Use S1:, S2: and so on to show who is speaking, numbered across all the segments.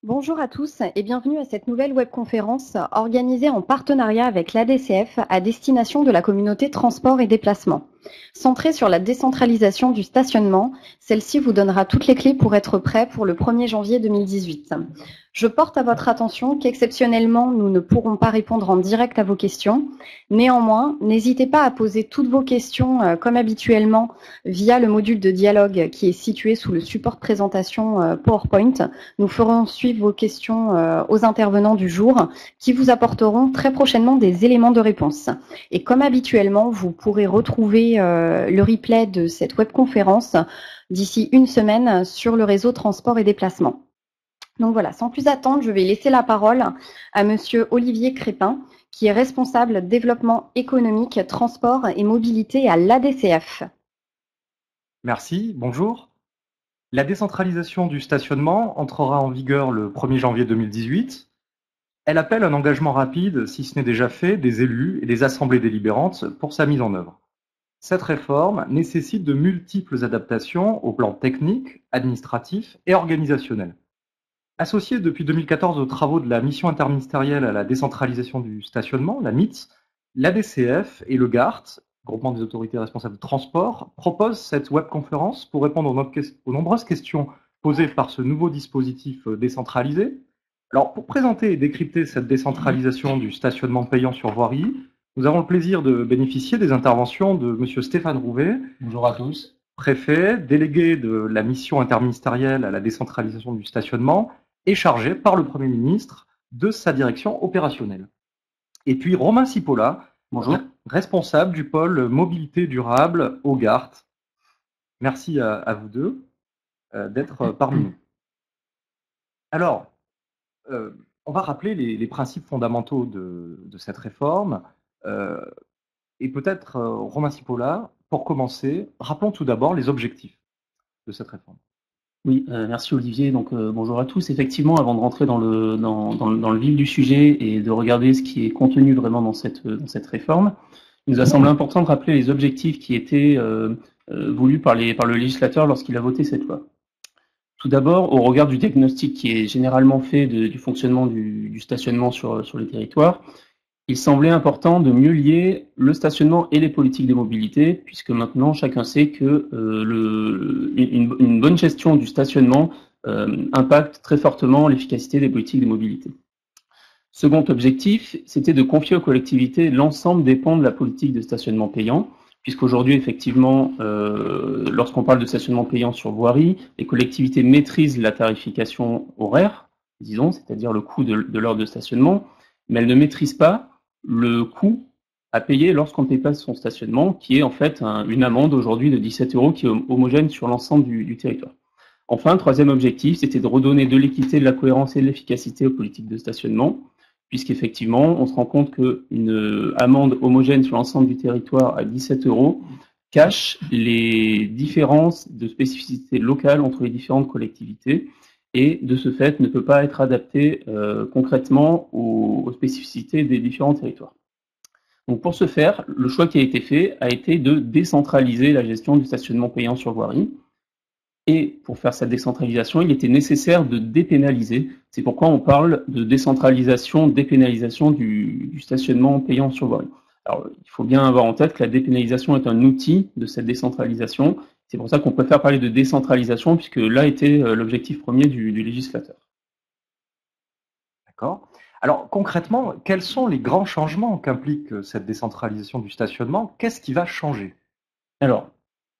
S1: Bonjour à tous et bienvenue à cette nouvelle webconférence organisée en partenariat avec l'ADCF à destination de la communauté transport et déplacement. Centrée sur la décentralisation du stationnement, celle-ci vous donnera toutes les clés pour être prêt pour le 1er janvier 2018. Je porte à votre attention qu'exceptionnellement, nous ne pourrons pas répondre en direct à vos questions. Néanmoins, n'hésitez pas à poser toutes vos questions comme habituellement via le module de dialogue qui est situé sous le support de présentation PowerPoint. Nous ferons suivre vos questions aux intervenants du jour qui vous apporteront très prochainement des éléments de réponse. Et comme habituellement, vous pourrez retrouver le replay de cette webconférence d'ici une semaine sur le réseau transport et déplacement. Donc voilà, sans plus attendre, je vais laisser la parole à Monsieur Olivier Crépin, qui est responsable développement économique, transport et mobilité à l'ADCF.
S2: Merci, bonjour. La décentralisation du stationnement entrera en vigueur le 1er janvier 2018. Elle appelle un engagement rapide, si ce n'est déjà fait, des élus et des assemblées délibérantes pour sa mise en œuvre. Cette réforme nécessite de multiples adaptations au plan technique, administratif et organisationnel. Associée depuis 2014 aux travaux de la mission interministérielle à la décentralisation du stationnement, la MIT, l'ADCF et le GART, Groupement des autorités responsables de transport, proposent cette webconférence pour répondre aux nombreuses questions posées par ce nouveau dispositif décentralisé. Alors, pour présenter et décrypter cette décentralisation du stationnement payant sur voirie, nous avons le plaisir de bénéficier des interventions de M. Stéphane Rouvet.
S3: Bonjour à tous.
S2: Préfet, délégué de la mission interministérielle à la décentralisation du stationnement, est chargé par le Premier ministre de sa direction opérationnelle. Et puis Romain Cipolla,
S3: Bonjour.
S2: Responsable du pôle mobilité durable au GART. Merci à vous deux d'être parmi nous. Alors, on va rappeler les principes fondamentaux de cette réforme. Et peut-être, Romain Cipolla, pour commencer, rappelons tout d'abord les objectifs de cette réforme.
S3: Oui, merci Olivier. Donc bonjour à tous. Effectivement, avant de rentrer dans le vif du sujet et de regarder ce qui est contenu vraiment dans cette réforme, il nous a semblé important de rappeler les objectifs qui étaient voulus par le législateur lorsqu'il a voté cette loi. Tout d'abord, au regard du diagnostic qui est généralement fait du fonctionnement du stationnement sur les territoires, il semblait important de mieux lier le stationnement et les politiques de mobilité, puisque maintenant chacun sait que une bonne gestion du stationnement impacte très fortement l'efficacité des politiques de mobilité. Second objectif, c'était de confier aux collectivités l'ensemble des pans de la politique de stationnement payant, puisqu'aujourd'hui, effectivement, lorsqu'on parle de stationnement payant sur voirie, les collectivités maîtrisent la tarification horaire, disons, c'est-à-dire le coût de l'heure de stationnement, mais elles ne maîtrisent pas le coût à payer lorsqu'on ne paye pas son stationnement, qui est en fait une amende aujourd'hui de 17 € qui est homogène sur l'ensemble du territoire. Enfin, troisième objectif, c'était de redonner de l'équité, de la cohérence et de l'efficacité aux politiques de stationnement, puisqu'effectivement, on se rend compte qu'une amende homogène sur l'ensemble du territoire à 17 € cache les différences de spécificité locale entre les différentes collectivités, et de ce fait ne peut pas être adapté concrètement aux spécificités des différents territoires. Donc pour ce faire, le choix qui a été fait a été de décentraliser la gestion du stationnement payant sur voirie. Et pour faire cette décentralisation, il était nécessaire de dépénaliser. C'est pourquoi on parle de décentralisation, dépénalisation du stationnement payant sur voirie. Alors, il faut bien avoir en tête que la dépénalisation est un outil de cette décentralisation. C'est pour ça qu'on préfère parler de décentralisation, puisque là était l'objectif premier du législateur.
S2: D'accord. Alors concrètement, quels sont les grands changements qu'implique cette décentralisation du stationnement? Qu'est-ce qui va changer?
S3: Alors,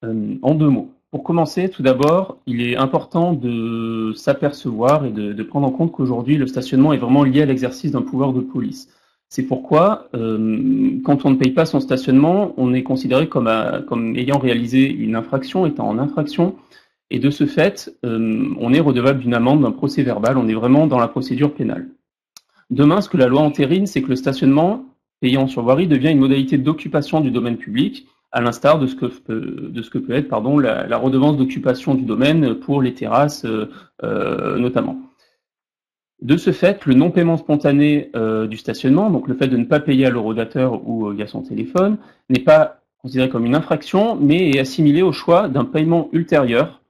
S3: en deux mots. Pour commencer, tout d'abord, il est important de s'apercevoir et de prendre en compte qu'aujourd'hui, le stationnement est vraiment lié à l'exercice d'un pouvoir de police. C'est pourquoi, quand on ne paye pas son stationnement, on est considéré comme ayant réalisé une infraction, étant en infraction, et de ce fait, on est redevable d'une amende, d'un procès verbal, on est vraiment dans la procédure pénale. Demain, ce que la loi entérine, c'est que le stationnement payant sur voirie devient une modalité d'occupation du domaine public, à l'instar de ce que peut être la redevance d'occupation du domaine pour les terrasses notamment. De ce fait, le non-paiement spontané du stationnement, donc le fait de ne pas payer à l'horodateur ou via son téléphone, n'est pas considéré comme une infraction, mais est assimilé au choix d'un paiement ultérieur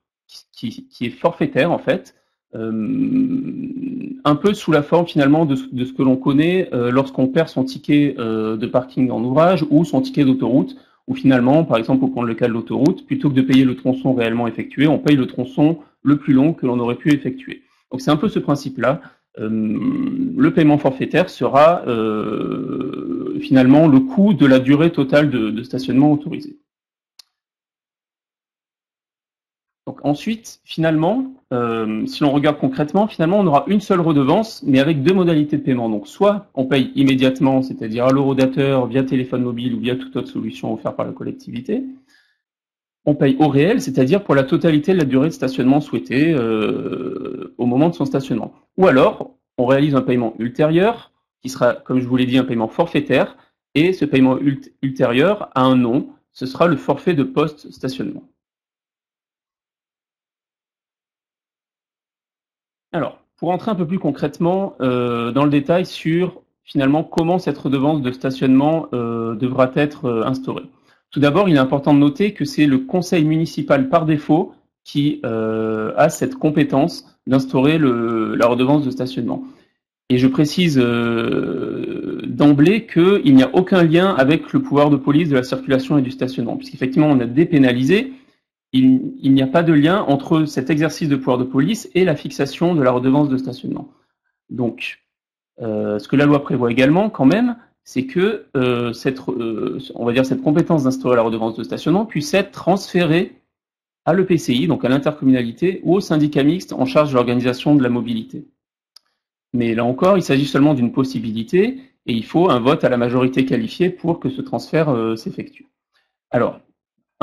S3: qui est forfaitaire en fait, un peu sous la forme finalement de ce que l'on connaît lorsqu'on perd son ticket de parking en ouvrage ou son ticket d'autoroute, où finalement, par exemple, pour prendre le cas de l'autoroute, plutôt que de payer le tronçon réellement effectué, on paye le tronçon le plus long que l'on aurait pu effectuer. Donc c'est un peu ce principe-là. Le paiement forfaitaire sera finalement le coût de la durée totale de stationnement autorisé. Donc ensuite, finalement, si l'on regarde concrètement, finalement, on aura une seule redevance, mais avec deux modalités de paiement. Donc soit on paye immédiatement, c'est-à-dire à l'horodateur, via téléphone mobile ou via toute autre solution offerte par la collectivité. On paye au réel, c'est-à-dire pour la totalité de la durée de stationnement souhaitée au moment de son stationnement. Ou alors, on réalise un paiement ultérieur, qui sera, comme je vous l'ai dit, un paiement forfaitaire, et ce paiement ultérieur a un nom, ce sera le forfait de post-stationnement. Alors, pour entrer un peu plus concrètement dans le détail sur finalement comment cette redevance de stationnement devra être instaurée. Tout d'abord, il est important de noter que c'est le conseil municipal par défaut qui a cette compétence d'instaurer la redevance de stationnement. Et je précise d'emblée qu'il n'y a aucun lien avec le pouvoir de police de la circulation et du stationnement, puisqu'effectivement on a dépénalisé. Il n'y a pas de lien entre cet exercice de pouvoir de police et la fixation de la redevance de stationnement. Donc, ce que la loi prévoit également, quand même, c'est que on va dire cette compétence d'instaurer la redevance de stationnement puisse être transférée à l'EPCI, donc à l'intercommunalité, ou au syndicat mixte en charge de l'organisation de la mobilité. Mais là encore, il s'agit seulement d'une possibilité, et il faut un vote à la majorité qualifiée pour que ce transfert s'effectue. Alors,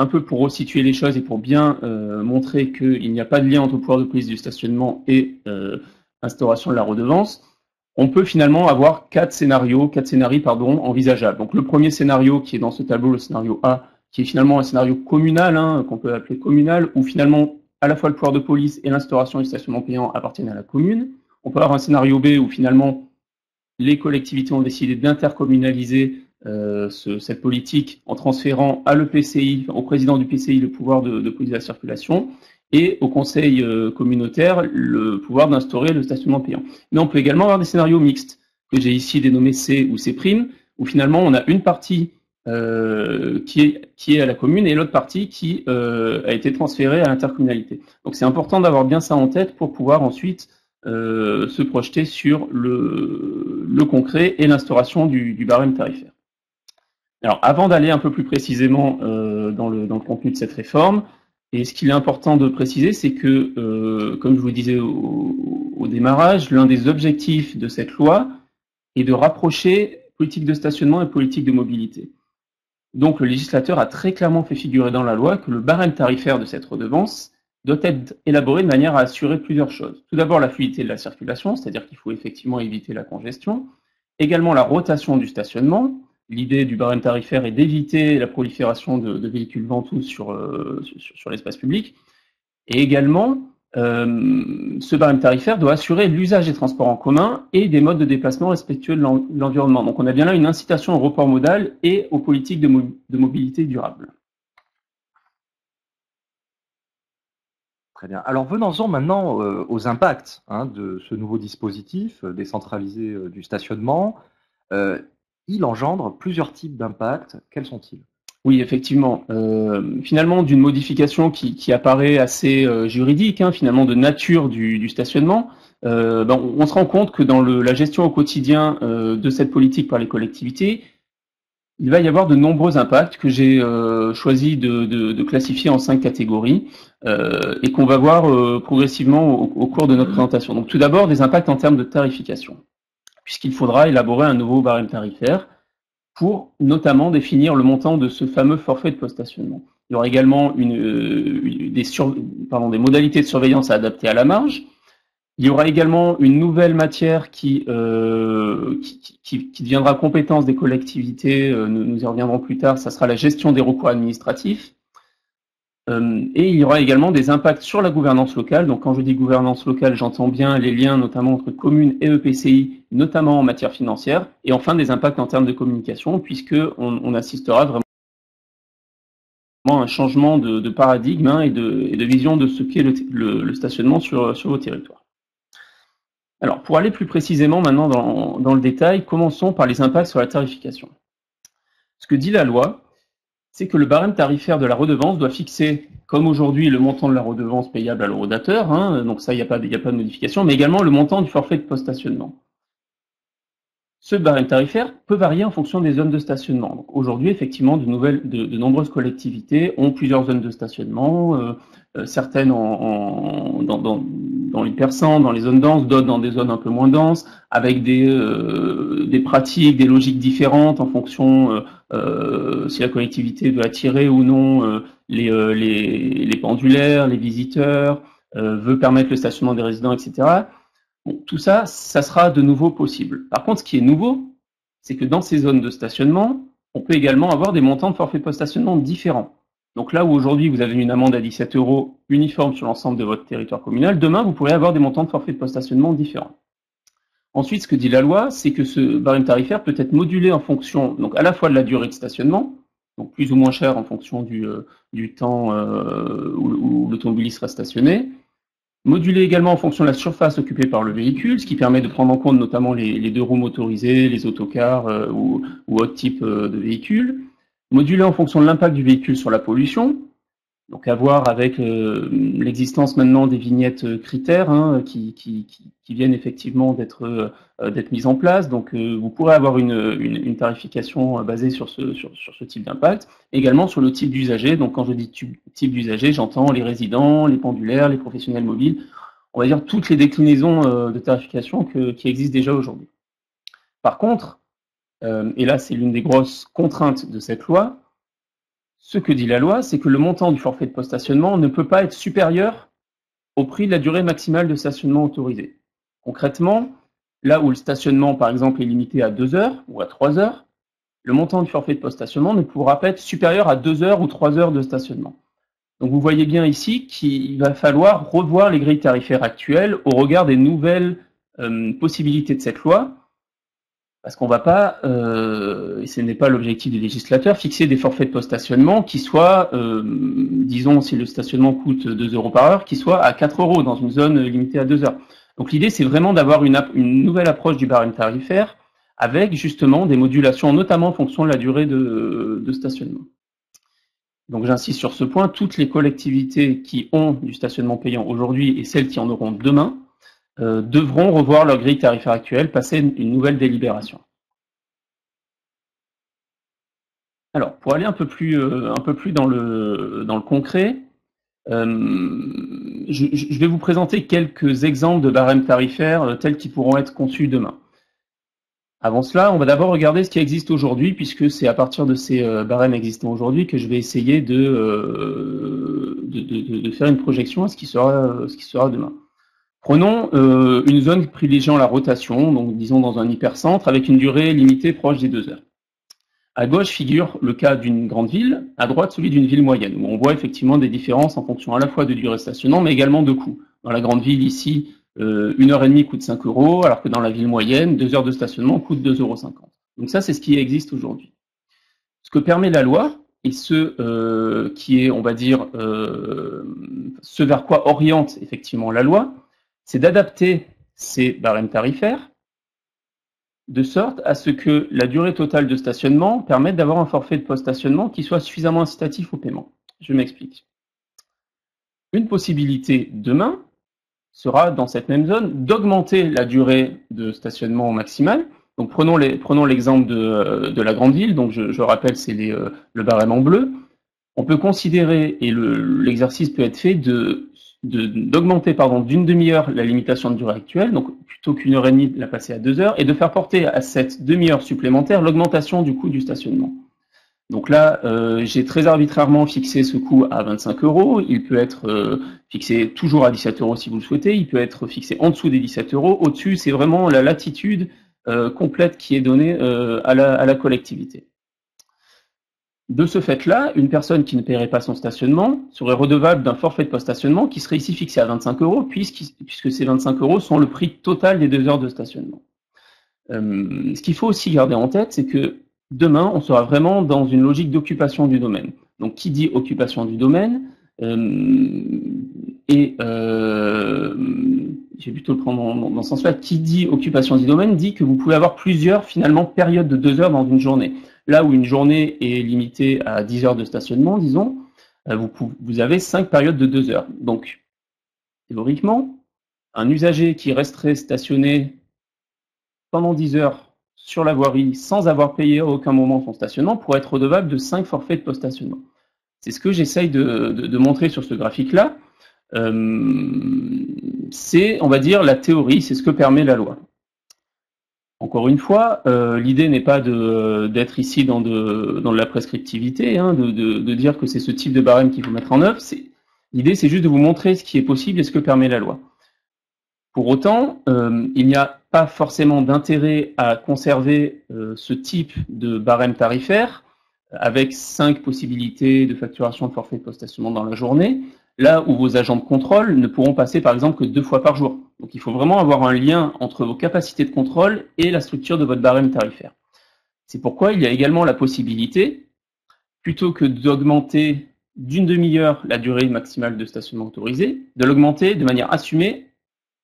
S3: un peu pour resituer les choses et pour bien montrer qu'il n'y a pas de lien entre le pouvoir de police du stationnement et instauration de la redevance, on peut finalement avoir quatre scénarios envisageables. Donc le premier scénario qui est dans ce tableau, le scénario A, qui est finalement un scénario communal, qu'on peut appeler communal, où finalement à la fois le pouvoir de police et l'instauration du stationnement payant appartiennent à la commune. On peut avoir un scénario B où finalement les collectivités ont décidé d'intercommunaliser cette politique en transférant à l'EPCI, au président du PCI, le pouvoir de police de la circulation et au conseil communautaire le pouvoir d'instaurer le stationnement payant. Mais on peut également avoir des scénarios mixtes que j'ai ici dénommés C ou C', où finalement on a une partie qui est à la commune et l'autre partie qui a été transférée à l'intercommunalité. Donc c'est important d'avoir bien ça en tête pour pouvoir ensuite se projeter sur le concret et l'instauration du barème tarifaire. Alors, avant d'aller un peu plus précisément dans le contenu de cette réforme, et ce qu'il est important de préciser, c'est que, comme je vous le disais au démarrage, l'un des objectifs de cette loi est de rapprocher politique de stationnement et politique de mobilité. Donc, le législateur a très clairement fait figurer dans la loi que le barème tarifaire de cette redevance doit être élaboré de manière à assurer plusieurs choses. Tout d'abord, la fluidité de la circulation, c'est-à-dire qu'il faut effectivement éviter la congestion. Également, la rotation du stationnement. L'idée du barème tarifaire est d'éviter la prolifération de véhicules ventous sur l'espace public. Et également, ce barème tarifaire doit assurer l'usage des transports en commun et des modes de déplacement respectueux de l'environnement. Donc on a bien là une incitation au report modal et aux politiques de mobilité durable.
S2: Très bien. Alors venons-en maintenant aux impacts de ce nouveau dispositif décentralisé du stationnement. Il engendre plusieurs types d'impacts. Quels sont-ils?
S3: Oui, effectivement. Finalement, d'une modification qui apparaît assez juridique, finalement de nature du stationnement, on se rend compte que dans la gestion au quotidien de cette politique par les collectivités, il va y avoir de nombreux impacts que j'ai choisi de classifier en 5 catégories et qu'on va voir progressivement au cours de notre présentation. Donc tout d'abord, des impacts en termes de tarification, puisqu'il faudra élaborer un nouveau barème tarifaire pour notamment définir le montant de ce fameux forfait de post-stationnement. Il y aura également des modalités de surveillance à adapter à la marge. Il y aura également une nouvelle matière qui deviendra compétence des collectivités, nous y reviendrons plus tard, ça sera la gestion des recours administratifs. Et il y aura également des impacts sur la gouvernance locale. Donc quand je dis gouvernance locale, j'entends bien les liens notamment entre communes et EPCI, notamment en matière financière, et enfin des impacts en termes de communication, puisqu'on assistera vraiment à un changement de paradigme et de vision de ce qu'est le stationnement sur vos territoires. Alors, pour aller plus précisément maintenant dans le détail, commençons par les impacts sur la tarification. Ce que dit la loi, c'est que le barème tarifaire de la redevance doit fixer, comme aujourd'hui, le montant de la redevance payable à l'eurodateur, hein, donc ça, il n'y a pas de modification, mais également le montant du forfait de post-stationnement. Ce barème tarifaire peut varier en fonction des zones de stationnement. Aujourd'hui, effectivement, de nombreuses collectivités ont plusieurs zones de stationnement, certaines dans l'hypercentre, dans les zones denses, d'autres dans des zones un peu moins denses, avec des pratiques, des logiques différentes en fonction si la collectivité veut attirer ou non les pendulaires, les visiteurs, veut permettre le stationnement des résidents, etc. Bon, tout ça, ça sera de nouveau possible. Par contre, ce qui est nouveau, c'est que dans ces zones de stationnement, on peut également avoir des montants de forfait post-stationnement différents. Donc là où aujourd'hui vous avez une amende à 17 € uniforme sur l'ensemble de votre territoire communal, demain vous pourrez avoir des montants de forfait de post-stationnement différents. Ensuite, ce que dit la loi, c'est que ce barème tarifaire peut être modulé en fonction, donc à la fois de la durée de stationnement, donc plus ou moins cher en fonction du temps où l'automobiliste sera stationné, modulé également en fonction de la surface occupée par le véhicule, ce qui permet de prendre en compte notamment les deux roues motorisées, les autocars ou autres types de véhicules, modulé en fonction de l'impact du véhicule sur la pollution, donc à voir avec l'existence maintenant des vignettes critères hein, qui viennent effectivement d'être mises en place. Donc vous pourrez avoir une tarification basée sur ce type d'impact, également sur le type d'usager. Donc quand je dis type d'usager, j'entends les résidents, les pendulaires, les professionnels mobiles, on va dire toutes les déclinaisons de tarification qui existent déjà aujourd'hui. Par contre, et là c'est l'une des grosses contraintes de cette loi, ce que dit la loi, c'est que le montant du forfait de post-stationnement ne peut pas être supérieur au prix de la durée maximale de stationnement autorisé. Concrètement, là où le stationnement, par exemple, est limité à 2 heures ou à 3 heures, le montant du forfait de post-stationnement ne pourra pas être supérieur à 2 heures ou 3 heures de stationnement. Donc vous voyez bien ici qu'il va falloir revoir les grilles tarifaires actuelles au regard des nouvelles possibilités de cette loi, parce qu'on ne va pas, et ce n'est pas l'objectif des législateurs, fixer des forfaits de post-stationnement qui soient, disons, si le stationnement coûte 2 € par heure, qui soient à 4 € dans une zone limitée à 2 heures. Donc l'idée, c'est vraiment d'avoir une nouvelle approche du barème tarifaire avec justement des modulations, notamment en fonction de la durée de stationnement. Donc j'insiste sur ce point, toutes les collectivités qui ont du stationnement payant aujourd'hui et celles qui en auront demain, devront revoir leur grille tarifaire actuelle, passer une nouvelle délibération. Alors, pour aller un peu plus dans le concret, je vais vous présenter quelques exemples de barèmes tarifaires tels qu'ils pourront être conçus demain. Avant cela, on va d'abord regarder ce qui existe aujourd'hui, puisque c'est à partir de ces barèmes existants aujourd'hui que je vais essayer de faire une projection à ce qui sera demain. Prenons une zone privilégiant la rotation, donc disons dans un hypercentre, avec une durée limitée proche des 2 heures. À gauche figure le cas d'une grande ville, à droite celui d'une ville moyenne, où on voit effectivement des différences en fonction à la fois de durée de stationnement, mais également de coût. Dans la grande ville, ici, 1h30 coûte 5 €, alors que dans la ville moyenne, 2 heures de stationnement coûtent 2,50 €. Donc ça, c'est ce qui existe aujourd'hui. Ce que permet la loi, et ce qui est, on va dire, ce vers quoi oriente effectivement la loi, c'est d'adapter ces barèmes tarifaires de sorte à ce que la durée totale de stationnement permette d'avoir un forfait de post-stationnement qui soit suffisamment incitatif au paiement. Je m'explique. Une possibilité demain sera, dans cette même zone, d'augmenter la durée de stationnement maximale. Donc prenons l'exemple de la grande ville, donc je rappelle, c'est le barème en bleu. On peut considérer, et l'exercice peut être fait, d'augmenter d'une demi-heure la limitation de durée actuelle, donc plutôt qu'1h30 la passer à 2 heures, et de faire porter à cette demi-heure supplémentaire l'augmentation du coût du stationnement. Donc là, j'ai très arbitrairement fixé ce coût à 25 €. Il peut être fixé toujours à 17 € si vous le souhaitez. Il peut être fixé en dessous des 17 €. Au-dessus, c'est vraiment la latitude complète qui est donnée à la collectivité. De ce fait-là, une personne qui ne paierait pas son stationnement serait redevable d'un forfait de post-stationnement qui serait ici fixé à 25 €, puisque ces 25 € sont le prix total des 2 heures de stationnement. Ce qu'il faut aussi garder en tête, c'est que demain, on sera vraiment dans une logique d'occupation du domaine. Donc, qui dit occupation du domaine je vais plutôt le prendre dans ce sens-là, qui dit occupation du domaine dit que vous pouvez avoir plusieurs, finalement, périodes de 2 heures dans une journée. Là où une journée est limitée à 10 heures de stationnement, disons, vous avez 5 périodes de 2 heures. Donc, théoriquement, un usager qui resterait stationné pendant 10 heures sur la voirie sans avoir payé à aucun moment son stationnement pourrait être redevable de 5 forfaits de post-stationnement. C'est ce que j'essaye de montrer sur ce graphique-là. C'est, on va dire, la théorie, c'est ce que permet la loi. Encore une fois, l'idée n'est pas d'être ici dans de la prescriptivité, hein, de dire que c'est ce type de barème qu'il faut mettre en œuvre. L'idée, c'est juste de vous montrer ce qui est possible et ce que permet la loi. Pour autant, il n'y a pas forcément d'intérêt à conserver ce type de barème tarifaire avec 5 possibilités de facturation de forfait de post-stationnement dans la journée, là où vos agents de contrôle ne pourront passer par exemple que 2 fois par jour. Donc il faut vraiment avoir un lien entre vos capacités de contrôle et la structure de votre barème tarifaire. C'est pourquoi il y a également la possibilité, plutôt que d'augmenter d'une demi-heure la durée maximale de stationnement autorisé, de l'augmenter de manière assumée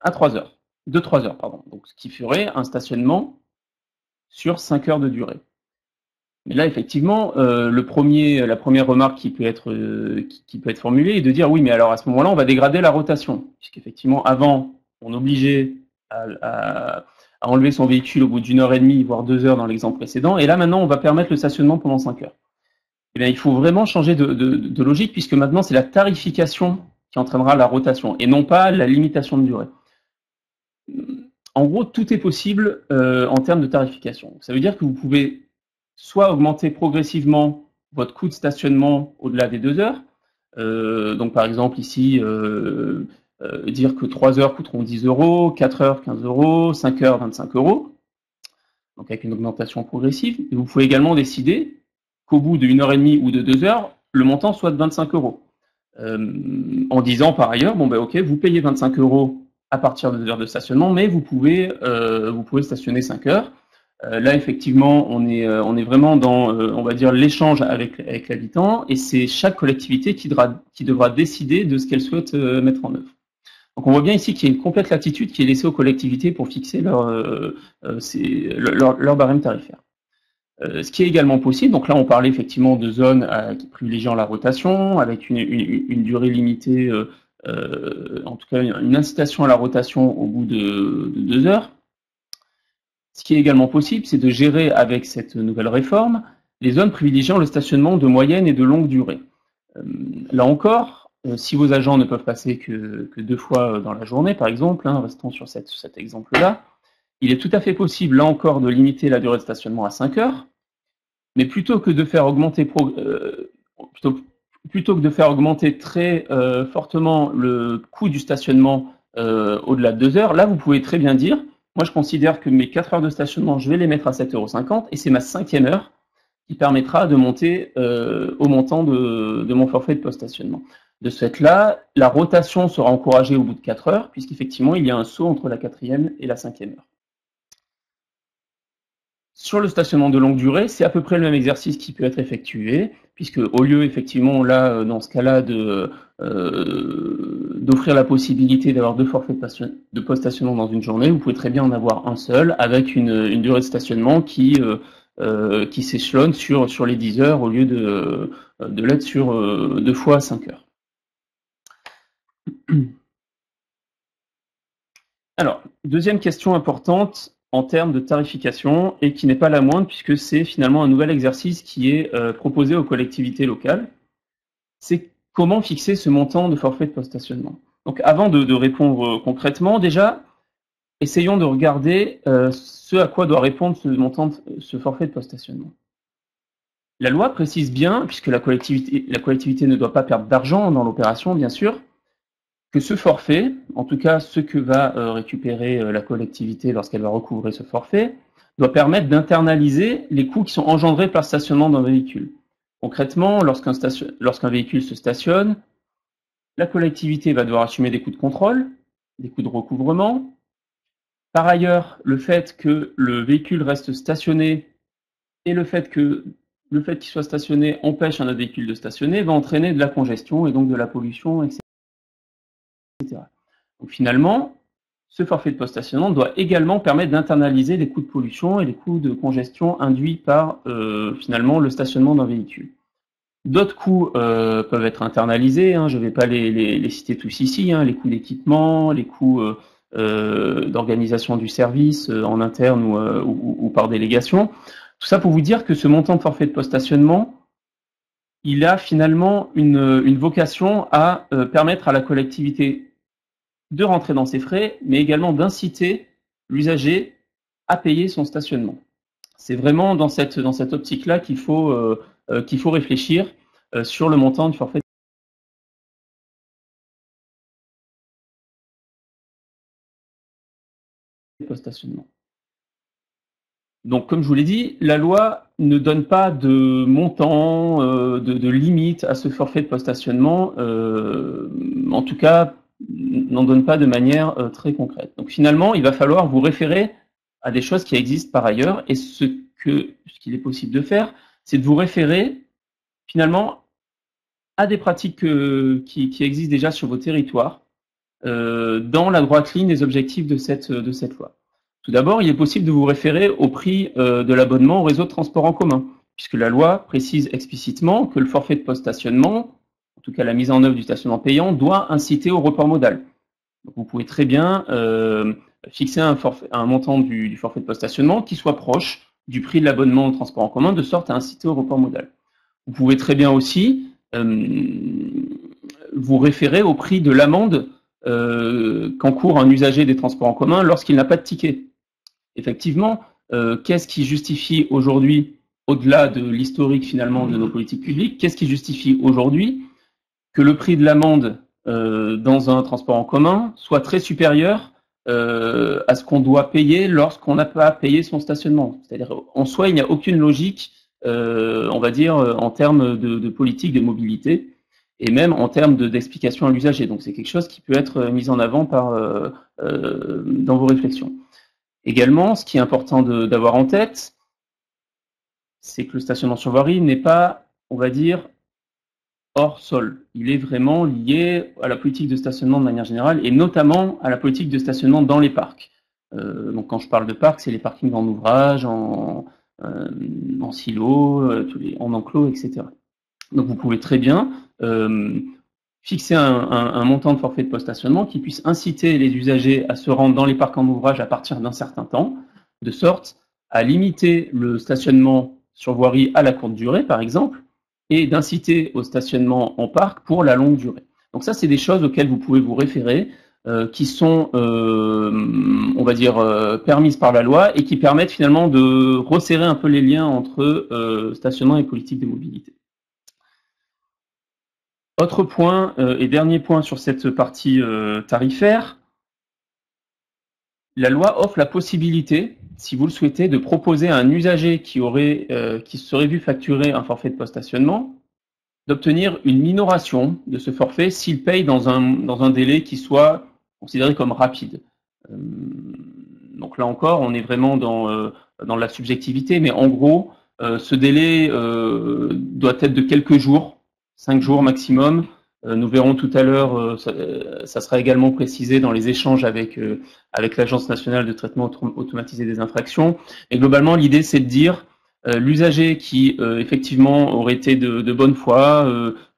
S3: à 3 heures, de 3 heures, pardon. Donc, ce qui ferait un stationnement sur 5 heures de durée. Mais là, effectivement, la première remarque qui peut être formulée est de dire oui, mais alors à ce moment-là, on va dégrader la rotation, puisqu'effectivement, avant, on obligeait à enlever son véhicule au bout d'1 heure et demie, voire 2 heures dans l'exemple précédent, et là maintenant, on va permettre le stationnement pendant 5 heures. Eh bien, il faut vraiment changer de logique, puisque maintenant, c'est la tarification qui entraînera la rotation, et non pas la limitation de durée. En gros, tout est possible en termes de tarification. Ça veut dire que vous pouvez soit augmenter progressivement votre coût de stationnement au-delà des 2 heures. Donc par exemple ici, dire que 3 heures coûteront 10 euros, 4 heures 15 euros, 5 heures 25 euros. Donc avec une augmentation progressive. Et vous pouvez également décider qu'au bout de 1 heure et demie ou de 2 heures, le montant soit de 25 euros. En disant par ailleurs, bon ben ok, vous payez 25 euros à partir de 2 heures de stationnement, mais vous pouvez stationner 5 heures. Là, effectivement, on est vraiment dans, on va dire, l'échange avec l'habitant, et c'est chaque collectivité qui devra décider de ce qu'elle souhaite mettre en œuvre. Donc, on voit bien ici qu'il y a une complète latitude qui est laissée aux collectivités pour fixer leur barème tarifaire. Ce qui est également possible, donc là, on parlait effectivement de zones privilégiant la rotation, avec une durée limitée, en tout cas une incitation à la rotation au bout de 2 heures. Ce qui est également possible, c'est de gérer avec cette nouvelle réforme les zones privilégiant le stationnement de moyenne et de longue durée. Là encore, si vos agents ne peuvent passer que 2 fois dans la journée, par exemple, hein, restons sur cet exemple-là, il est tout à fait possible, là encore, de limiter la durée de stationnement à 5 heures, mais plutôt que de faire augmenter très fortement le coût du stationnement au-delà de 2 heures, là, vous pouvez très bien dire, moi, je considère que mes 4 heures de stationnement, je vais les mettre à 7,50 € et c'est ma 5e heure qui permettra de monter au montant de mon forfait de post-stationnement. De ce fait-là, la rotation sera encouragée au bout de 4 heures, puisqu'effectivement, il y a un saut entre la 4e et la 5e heure. Sur le stationnement de longue durée, c'est à peu près le même exercice qui peut être effectué, puisque au lieu, effectivement, là, dans ce cas-là, d'offrir la possibilité d'avoir 2 forfaits de post-stationnement dans une journée, vous pouvez très bien en avoir un seul, avec une durée de stationnement qui s'échelonne sur les 10 heures, au lieu de l'être sur 2 fois 5 heures. Alors, deuxième question importante, en termes de tarification, et qui n'est pas la moindre, puisque c'est finalement un nouvel exercice qui est proposé aux collectivités locales. C'est comment fixer ce montant de forfait de post-stationnement. Donc avant de répondre concrètement, déjà, essayons de regarder ce à quoi doit répondre ce forfait de post-stationnement. La loi précise bien, puisque la collectivité ne doit pas perdre d'argent dans l'opération, bien sûr, que ce forfait, en tout cas ce que va récupérer la collectivité lorsqu'elle va recouvrer ce forfait, doit permettre d'internaliser les coûts qui sont engendrés par le stationnement d'un véhicule. Concrètement, lorsqu'un véhicule se stationne, la collectivité va devoir assumer des coûts de contrôle, des coûts de recouvrement. Par ailleurs, le fait que le véhicule reste stationné et le fait qu'il soit stationné empêche un autre véhicule de stationner va entraîner de la congestion et donc de la pollution, etc. Donc finalement, ce forfait de post-stationnement doit également permettre d'internaliser les coûts de pollution et les coûts de congestion induits par finalement le stationnement d'un véhicule. D'autres coûts peuvent être internalisés, hein, je ne vais pas les citer tous ici, hein, les coûts d'équipement, les coûts d'organisation du service en interne ou par délégation. Tout ça pour vous dire que ce montant de forfait de post-stationnement, il a finalement une vocation à permettre à la collectivité de rentrer dans ses frais, mais également d'inciter l'usager à payer son stationnement. C'est vraiment dans cette optique-là qu'il faut réfléchir sur le montant du forfait de post-stationnement. Donc, comme je vous l'ai dit, la loi ne donne pas de montant, de limite à ce forfait de post-stationnement, en tout cas, n'en donne pas de manière très concrète. Donc, finalement, il va falloir vous référer à des choses qui existent par ailleurs, et ce qu'il est possible de faire, c'est de vous référer, finalement, à des pratiques qui existent déjà sur vos territoires, dans la droite ligne des objectifs de cette loi. Tout d'abord, il est possible de vous référer au prix de l'abonnement au réseau de transport en commun, puisque la loi précise explicitement que le forfait de post-stationnement, en tout cas la mise en œuvre du stationnement payant, doit inciter au report modal. Donc, vous pouvez très bien fixer un montant du forfait de post-stationnement qui soit proche du prix de l'abonnement au transport en commun, de sorte à inciter au report modal. Vous pouvez très bien aussi vous référer au prix de l'amende qu'encourt un usager des transports en commun lorsqu'il n'a pas de ticket. Effectivement, qu'est-ce qui justifie aujourd'hui, au-delà de l'historique finalement de nos politiques publiques, qu'est-ce qui justifie aujourd'hui que le prix de l'amende dans un transport en commun soit très supérieur à ce qu'on doit payer lorsqu'on n'a pas payé son stationnement? C'est-à-dire, en soi, il n'y a aucune logique, on va dire, en termes de politique de mobilité, et même en termes d'explication à l'usager. Donc, c'est quelque chose qui peut être mis en avant dans vos réflexions. Également, ce qui est important d'avoir en tête, c'est que le stationnement sur voirie n'est pas, on va dire, hors sol. Il est vraiment lié à la politique de stationnement de manière générale, et notamment à la politique de stationnement dans les parcs. Donc, quand je parle de parcs, c'est les parkings en ouvrage, en silo, en enclos, etc. Donc, vous pouvez très bien fixer un montant de forfait de post-stationnement qui puisse inciter les usagers à se rendre dans les parcs en ouvrage à partir d'un certain temps, de sorte à limiter le stationnement sur voirie à la courte durée, par exemple, et d'inciter au stationnement en parc pour la longue durée. Donc ça, c'est des choses auxquelles vous pouvez vous référer, qui sont, on va dire, permises par la loi et qui permettent finalement de resserrer un peu les liens entre stationnement et politique de mobilité. Autre point, et dernier point sur cette partie tarifaire, la loi offre la possibilité, si vous le souhaitez, de proposer à un usager qui serait vu facturer un forfait de post-stationnement, d'obtenir une minoration de ce forfait s'il paye dans un délai qui soit considéré comme rapide. Donc là encore, on est vraiment dans la subjectivité, mais en gros, ce délai doit être de quelques jours, 5 jours maximum. Nous verrons tout à l'heure, ça sera également précisé dans les échanges avec l'Agence nationale de traitement automatisé des infractions. Et globalement, l'idée, c'est de dire l'usager qui effectivement aurait été de bonne foi,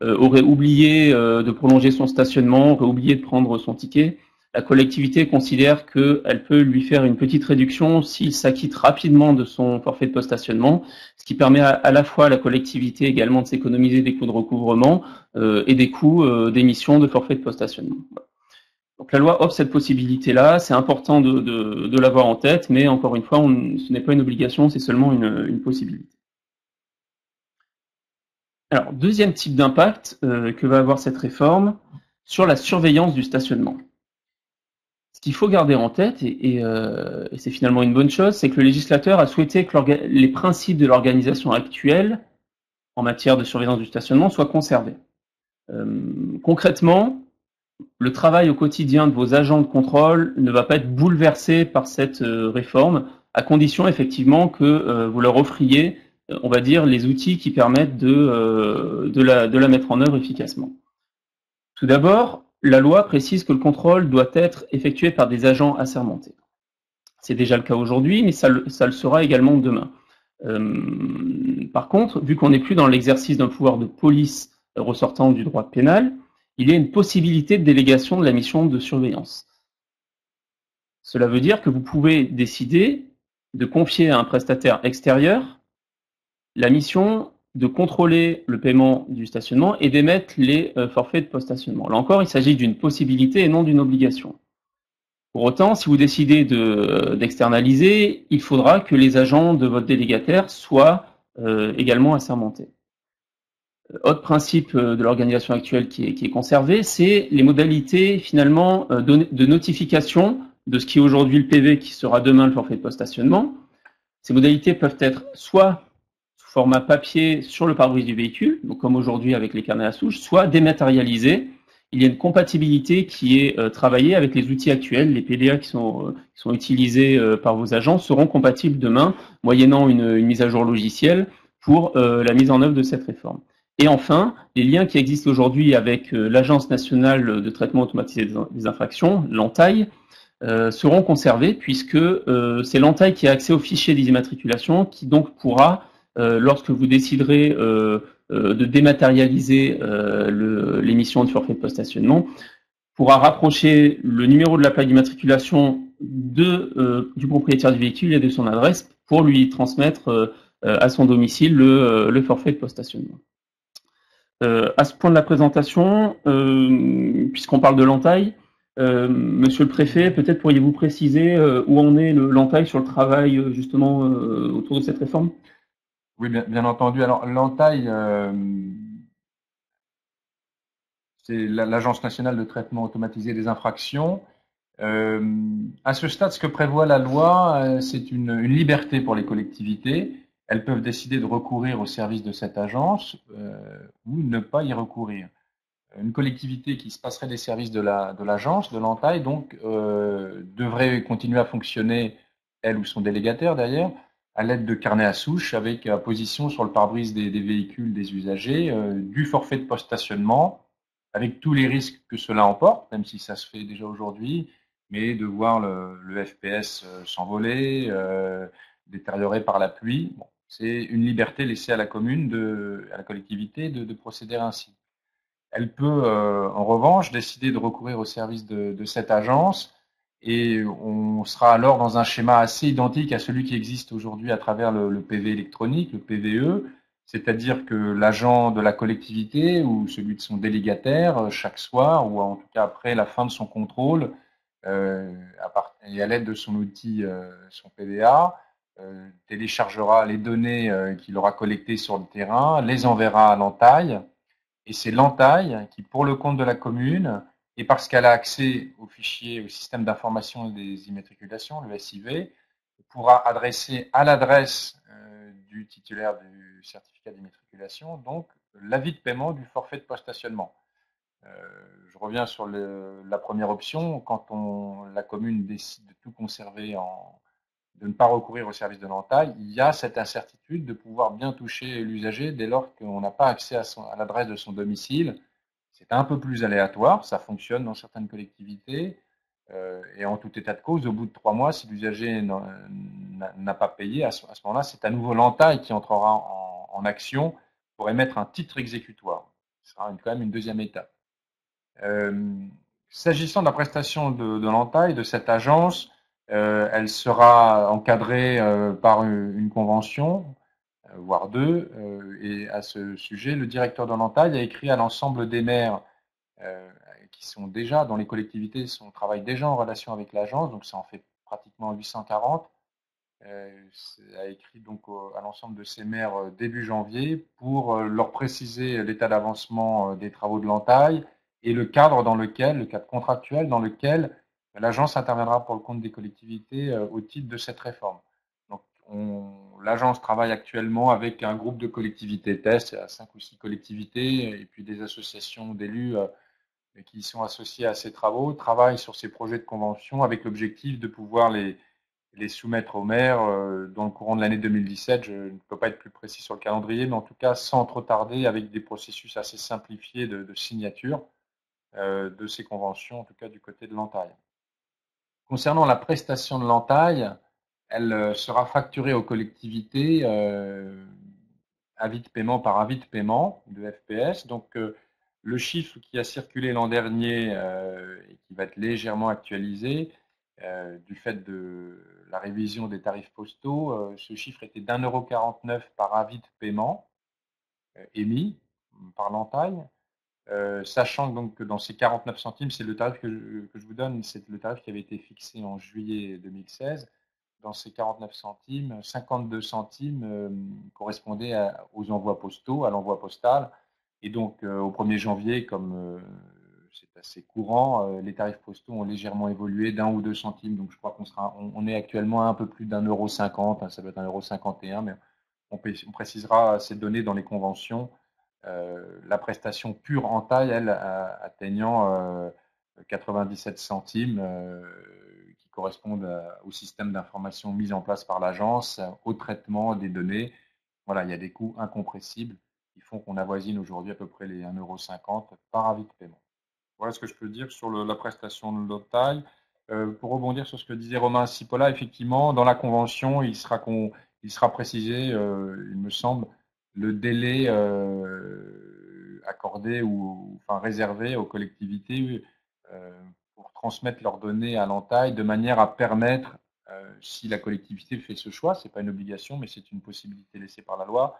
S3: aurait oublié de prolonger son stationnement, aurait oublié de prendre son ticket, la collectivité considère qu'elle peut lui faire une petite réduction s'il s'acquitte rapidement de son forfait de post-stationnement, ce qui permet à la fois à la collectivité également de s'économiser des coûts de recouvrement et des coûts d'émission de forfait de post-stationnement. Donc la loi offre cette possibilité-là, c'est important de l'avoir en tête, mais encore une fois, ce n'est pas une obligation, c'est seulement une possibilité. Alors, deuxième type d'impact que va avoir cette réforme sur la surveillance du stationnement. Ce qu'il faut garder en tête, et c'est finalement une bonne chose, c'est que le législateur a souhaité que les principes de l'organisation actuelle en matière de surveillance du stationnement soient conservés. Concrètement, le travail au quotidien de vos agents de contrôle ne va pas être bouleversé par cette réforme, à condition effectivement que vous leur offriez, on va dire, les outils qui permettent de la mettre en œuvre efficacement. Tout d'abord, la loi précise que le contrôle doit être effectué par des agents assermentés. C'est déjà le cas aujourd'hui, mais ça le sera également demain. Par contre, vu qu'on n'est plus dans l'exercice d'un pouvoir de police ressortant du droit pénal, il y a une possibilité de délégation de la mission de surveillance. Cela veut dire que vous pouvez décider de confier à un prestataire extérieur la mission de contrôler le paiement du stationnement et d'émettre les forfaits de post-stationnement. Là encore, il s'agit d'une possibilité et non d'une obligation. Pour autant, si vous décidez d'externaliser, il faudra que les agents de votre délégataire soient également assermentés. Autre principe de l'organisation actuelle qui est conservé, c'est les modalités finalement de notification de ce qui est aujourd'hui le PV, qui sera demain le forfait de post-stationnement. Ces modalités peuvent être soit sous format papier sur le pare-brise du véhicule, donc comme aujourd'hui avec les carnets à souche, soit dématérialisées. Il y a une compatibilité qui est travaillée avec les outils actuels. Les PDA qui sont utilisés par vos agents seront compatibles demain, moyennant une mise à jour logicielle pour la mise en œuvre de cette réforme. Et enfin, les liens qui existent aujourd'hui avec l'Agence nationale de traitement automatisé des infractions, l'ANTAI, seront conservés puisque c'est l'ANTAI qui a accès au fichier des immatriculations qui donc pourra, lorsque vous déciderez de dématérialiser l'émission de forfait de post-stationnement, pourra rapprocher le numéro de la plaque d'immatriculation du propriétaire du véhicule et de son adresse pour lui transmettre à son domicile le forfait de post-stationnement. À ce point de la présentation, puisqu'on parle de l'ANTAI, Monsieur le Préfet, peut-être pourriez-vous préciser où en est l'ANTAI sur le travail justement autour de cette réforme?
S4: Oui, bien entendu. Alors, l'ANTAI, c'est l'Agence nationale de traitement automatisé des infractions. À ce stade, ce que prévoit la loi, c'est une liberté pour les collectivités. Elles peuvent décider de recourir au service de cette agence ou ne pas y recourir. Une collectivité qui se passerait des services de l'agence, de l'ANTAI, donc devrait continuer à fonctionner, elle ou son délégataire d'ailleurs, à l'aide de carnets à souche avec apposition sur le pare-brise des véhicules des usagers, du forfait de post-stationnement, avec tous les risques que cela emporte, même si ça se fait déjà aujourd'hui, mais de voir le FPS s'envoler, détérioré par la pluie. Bon, c'est une liberté laissée à la commune, à la collectivité de procéder ainsi. Elle peut en revanche décider de recourir au service de cette agence et on sera alors dans un schéma assez identique à celui qui existe aujourd'hui à travers le PV électronique, le PVE, c'est-à-dire que l'agent de la collectivité ou celui de son délégataire, chaque soir ou en tout cas après la fin de son contrôle, et à l'aide de son outil, son PVA, téléchargera les données qu'il aura collectées sur le terrain, les enverra à l'ANTAI. Et c'est l'ANTAI qui, pour le compte de la commune, et parce qu'elle a accès au fichier, au système d'information des immatriculations, le SIV, pourra adresser à l'adresse du titulaire du certificat d'immatriculation, donc l'avis de paiement du forfait de post-stationnement. Je reviens sur la première option, quand la commune décide de tout conserver de ne pas recourir au service de l'ANTAI, il y a cette incertitude de pouvoir bien toucher l'usager dès lors qu'on n'a pas accès à l'adresse de son domicile. C'est un peu plus aléatoire, ça fonctionne dans certaines collectivités. Et en tout état de cause, au bout de 3 mois, si l'usager n'a pas payé, à ce moment-là, c'est à nouveau l'ANTAI qui entrera en action pour émettre un titre exécutoire. Ce sera quand même une deuxième étape. S'agissant de la prestation de l'ANTAI, de cette agence, elle sera encadrée par une convention, voire deux, et à ce sujet, le directeur de l'ANTAI a écrit à l'ensemble des maires qui sont déjà dans les collectivités, travaillent déjà en relation avec l'agence, donc ça en fait pratiquement 840. A écrit donc à l'ensemble de ces maires début janvier pour leur préciser l'état d'avancement des travaux de l'ANTAI et le cadre contractuel dans lequel l'agence interviendra pour le compte des collectivités au titre de cette réforme. Donc, l'agence travaille actuellement avec un groupe de collectivités tests, à 5 ou 6 collectivités, et puis des associations d'élus qui sont associés à ces travaux, travaillent sur ces projets de convention avec l'objectif de pouvoir les soumettre au maire dans le courant de l'année 2017. Je ne peux pas être plus précis sur le calendrier, mais en tout cas sans trop tarder, avec des processus assez simplifiés de signature. de ces conventions, en tout cas du côté de l'entaille. Concernant la prestation de l'entaille, elle sera facturée aux collectivités avis de paiement par avis de paiement de FPS. Donc, le chiffre qui a circulé l'an dernier et qui va être légèrement actualisé du fait de la révision des tarifs postaux, ce chiffre était d'1,49 € par avis de paiement émis par l'entaille. Sachant donc que dans ces 49 centimes, c'est le tarif que je vous donne, c'est le tarif qui avait été fixé en juillet 2016. Dans ces 49 centimes, 52 centimes correspondaient aux envois postaux, à l'envoi postal. Et donc, au 1er janvier, comme c'est assez courant, les tarifs postaux ont légèrement évolué d'1 ou 2 centimes. Donc, je crois on est actuellement à un peu plus d'1,50 €, hein, ça doit être 1,51 €, mais on précisera ces données dans les conventions. La prestation pure en taille, elle, atteignant 97 centimes, qui correspondent au système d'information mis en place par l'agence, au traitement des données. Voilà, il y a des coûts incompressibles qui font qu'on avoisine aujourd'hui à peu près les 1,50 € par avis de paiement. Voilà ce que je peux dire sur la prestation de l'autre taille. Pour rebondir sur ce que disait Romain Cipolla, effectivement, dans la convention, il sera précisé, il me semble, le délai accordé ou enfin réservé aux collectivités pour transmettre leurs données à l'entaille de manière à permettre, si la collectivité fait ce choix, c'est pas une obligation, mais c'est une possibilité laissée par la loi,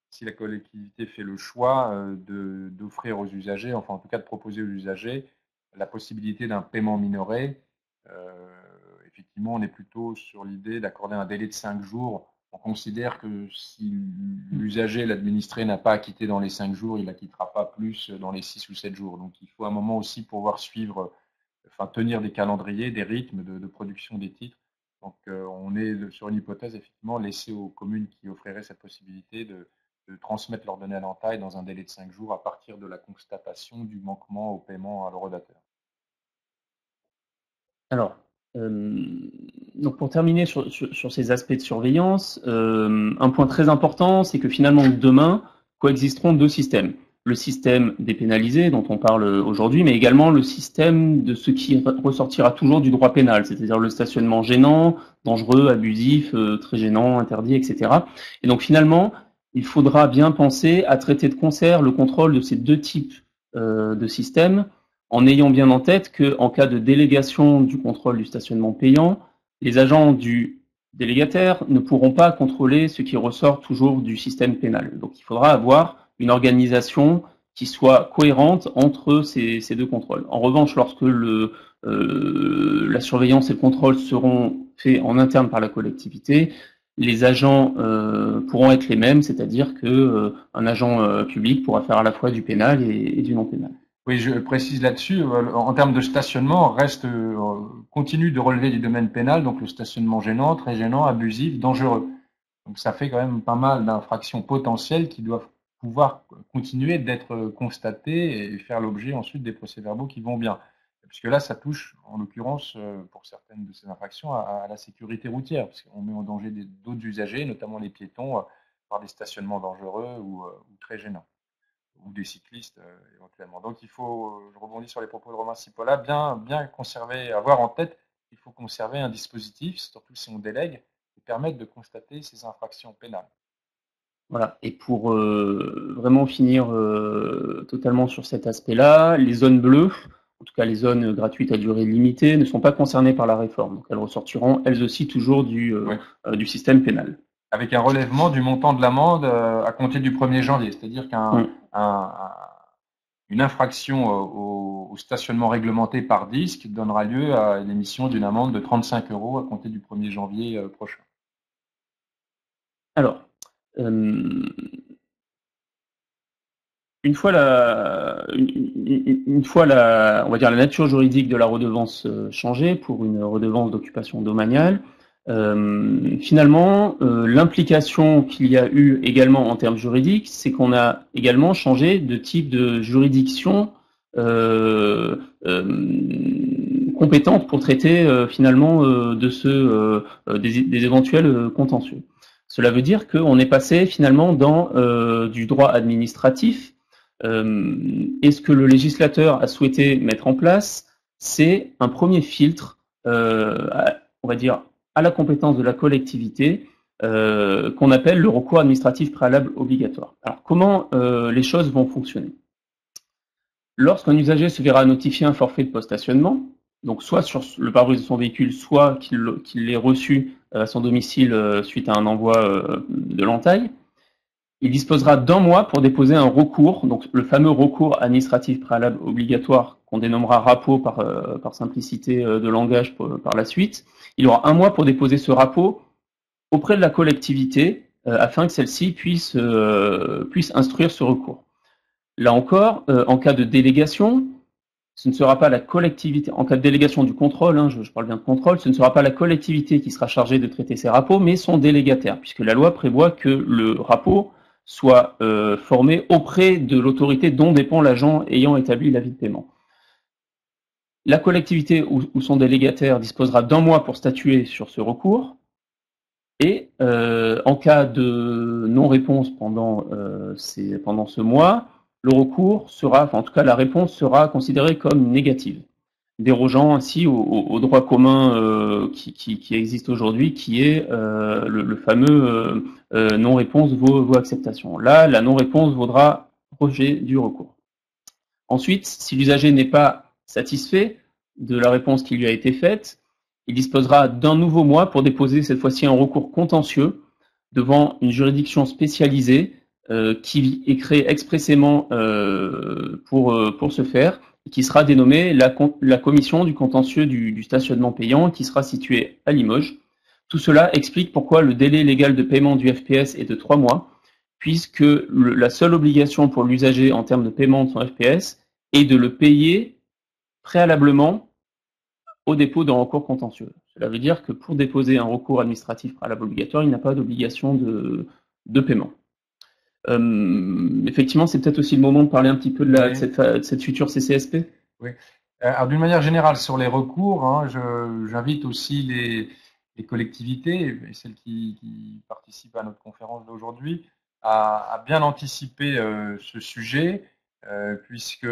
S4: si la collectivité fait le choix d'offrir aux usagers, enfin en tout cas de proposer aux usagers la possibilité d'un paiement minoré. Effectivement, on est plutôt sur l'idée d'accorder un délai de 5 jours. On considère que si l'usager, l'administré n'a pas acquitté dans les 5 jours, il n'acquittera pas plus dans les 6 ou 7 jours. Donc il faut un moment aussi pouvoir suivre, enfin tenir des calendriers, des rythmes de production des titres. Donc on est sur une hypothèse, effectivement, laissée aux communes qui offriraient cette possibilité de transmettre leurs données à l'entaille dans un délai de 5 jours à partir de la constatation du manquement au paiement à l'horodateur.
S3: Alors, donc pour terminer sur ces aspects de surveillance, un point très important, c'est que finalement demain coexisteront deux systèmes. Le système des pénalisés dont on parle aujourd'hui, mais également le système de ce qui ressortira toujours du droit pénal, c'est-à-dire le stationnement gênant, dangereux, abusif, très gênant, interdit, etc. Et donc finalement, il faudra bien penser à traiter de concert le contrôle de ces deux types de systèmes, en ayant bien en tête qu'en cas de délégation du contrôle du stationnement payant, les agents du délégataire ne pourront pas contrôler ce qui ressort toujours du système pénal. Donc il faudra avoir une organisation qui soit cohérente entre ces deux contrôles. En revanche, lorsque la surveillance et le contrôle seront faits en interne par la collectivité, les agents pourront être les mêmes, c'est-à-dire qu'un agent public pourra faire à la fois du pénal et du non pénal.
S4: Oui, je précise là-dessus, en termes de stationnement, continue de relever du domaine pénal, donc le stationnement gênant, très gênant, abusif, dangereux. Donc ça fait quand même pas mal d'infractions potentielles qui doivent pouvoir continuer d'être constatées et faire l'objet ensuite des procès-verbaux qui vont bien. Puisque là, ça touche, en l'occurrence, pour certaines de ces infractions, à la sécurité routière, parce qu'on met en danger d'autres usagers, notamment les piétons, par des stationnements dangereux ou très gênants, ou des cyclistes éventuellement. Donc il faut, je rebondis sur les propos de Romain Cipolla, bien conserver, avoir en tête qu'il faut conserver un dispositif, surtout si on délègue, qui permette de constater ces infractions pénales.
S3: Voilà. Et pour vraiment finir totalement sur cet aspect-là, les zones bleues, en tout cas les zones gratuites à durée limitée, ne sont pas concernées par la réforme. Donc elles ressortiront elles aussi toujours du système pénal.
S4: Avec un relèvement du montant de l'amende à compter du 1er janvier. C'est-à-dire qu'une infraction au stationnement réglementé par disque donnera lieu à l'émission d'une amende de 35 € à compter du 1er janvier prochain.
S3: Alors, une fois la on va dire la nature juridique de la redevance changée pour une redevance d'occupation domaniale, finalement, l'implication qu'il y a eu également en termes juridiques, c'est qu'on a également changé de type de juridiction compétente pour traiter finalement des éventuels contentieux. Cela veut dire qu'on est passé finalement dans du droit administratif Et ce que le législateur a souhaité mettre en place, c'est un premier filtre, on va dire, à la compétence de la collectivité, qu'on appelle le recours administratif préalable obligatoire. Alors, comment les choses vont fonctionner? Lorsqu'un usager se verra notifier un forfait de post-stationnement, donc soit sur le pare-brise de son véhicule, soit qu'il l'ait reçu à son domicile suite à un envoi de l'entaille, il disposera d'1 mois pour déposer un recours, donc le fameux recours administratif préalable obligatoire qu'on dénommera RAPO par simplicité de langage par la suite. Il aura 1 mois pour déposer ce RAPO auprès de la collectivité afin que celle-ci puisse instruire ce recours. Là encore, en cas de délégation, ce ne sera pas la collectivité, en cas de délégation du contrôle, je parle bien de contrôle, ce ne sera pas la collectivité qui sera chargée de traiter ces RAPO, mais son délégataire, puisque la loi prévoit que le RAPO soit formé auprès de l'autorité dont dépend l'agent ayant établi l'avis de paiement. La collectivité ou son délégataire disposera d'1 mois pour statuer sur ce recours, et en cas de non-réponse pendant ce mois, le recours sera, enfin en tout cas la réponse sera considérée comme négative, dérogeant ainsi au droit commun qui existe aujourd'hui, qui est le fameux non-réponse vaut acceptation. Là, la non-réponse vaudra rejet du recours. Ensuite, si l'usager n'est pas satisfait de la réponse qui lui a été faite, il disposera d'1 nouveau mois pour déposer cette fois-ci un recours contentieux devant une juridiction spécialisée qui est créée expressément pour ce faire, et qui sera dénommée la commission du contentieux du stationnement payant, qui sera située à Limoges. Tout cela explique pourquoi le délai légal de paiement du FPS est de 3 mois, puisque la seule obligation pour l'usager en termes de paiement de son FPS est de le payer préalablement au dépôt d'un recours contentieux. Cela veut dire que pour déposer un recours administratif préalable obligatoire, il n'a pas d'obligation de paiement. Effectivement, c'est peut-être aussi le moment de parler un petit peu de cette future CCSP.
S4: Oui. Alors, d'une manière générale, sur les recours, j'invite aussi les collectivités, et celles qui participent à notre conférence d'aujourd'hui, à bien anticiper ce sujet, puisque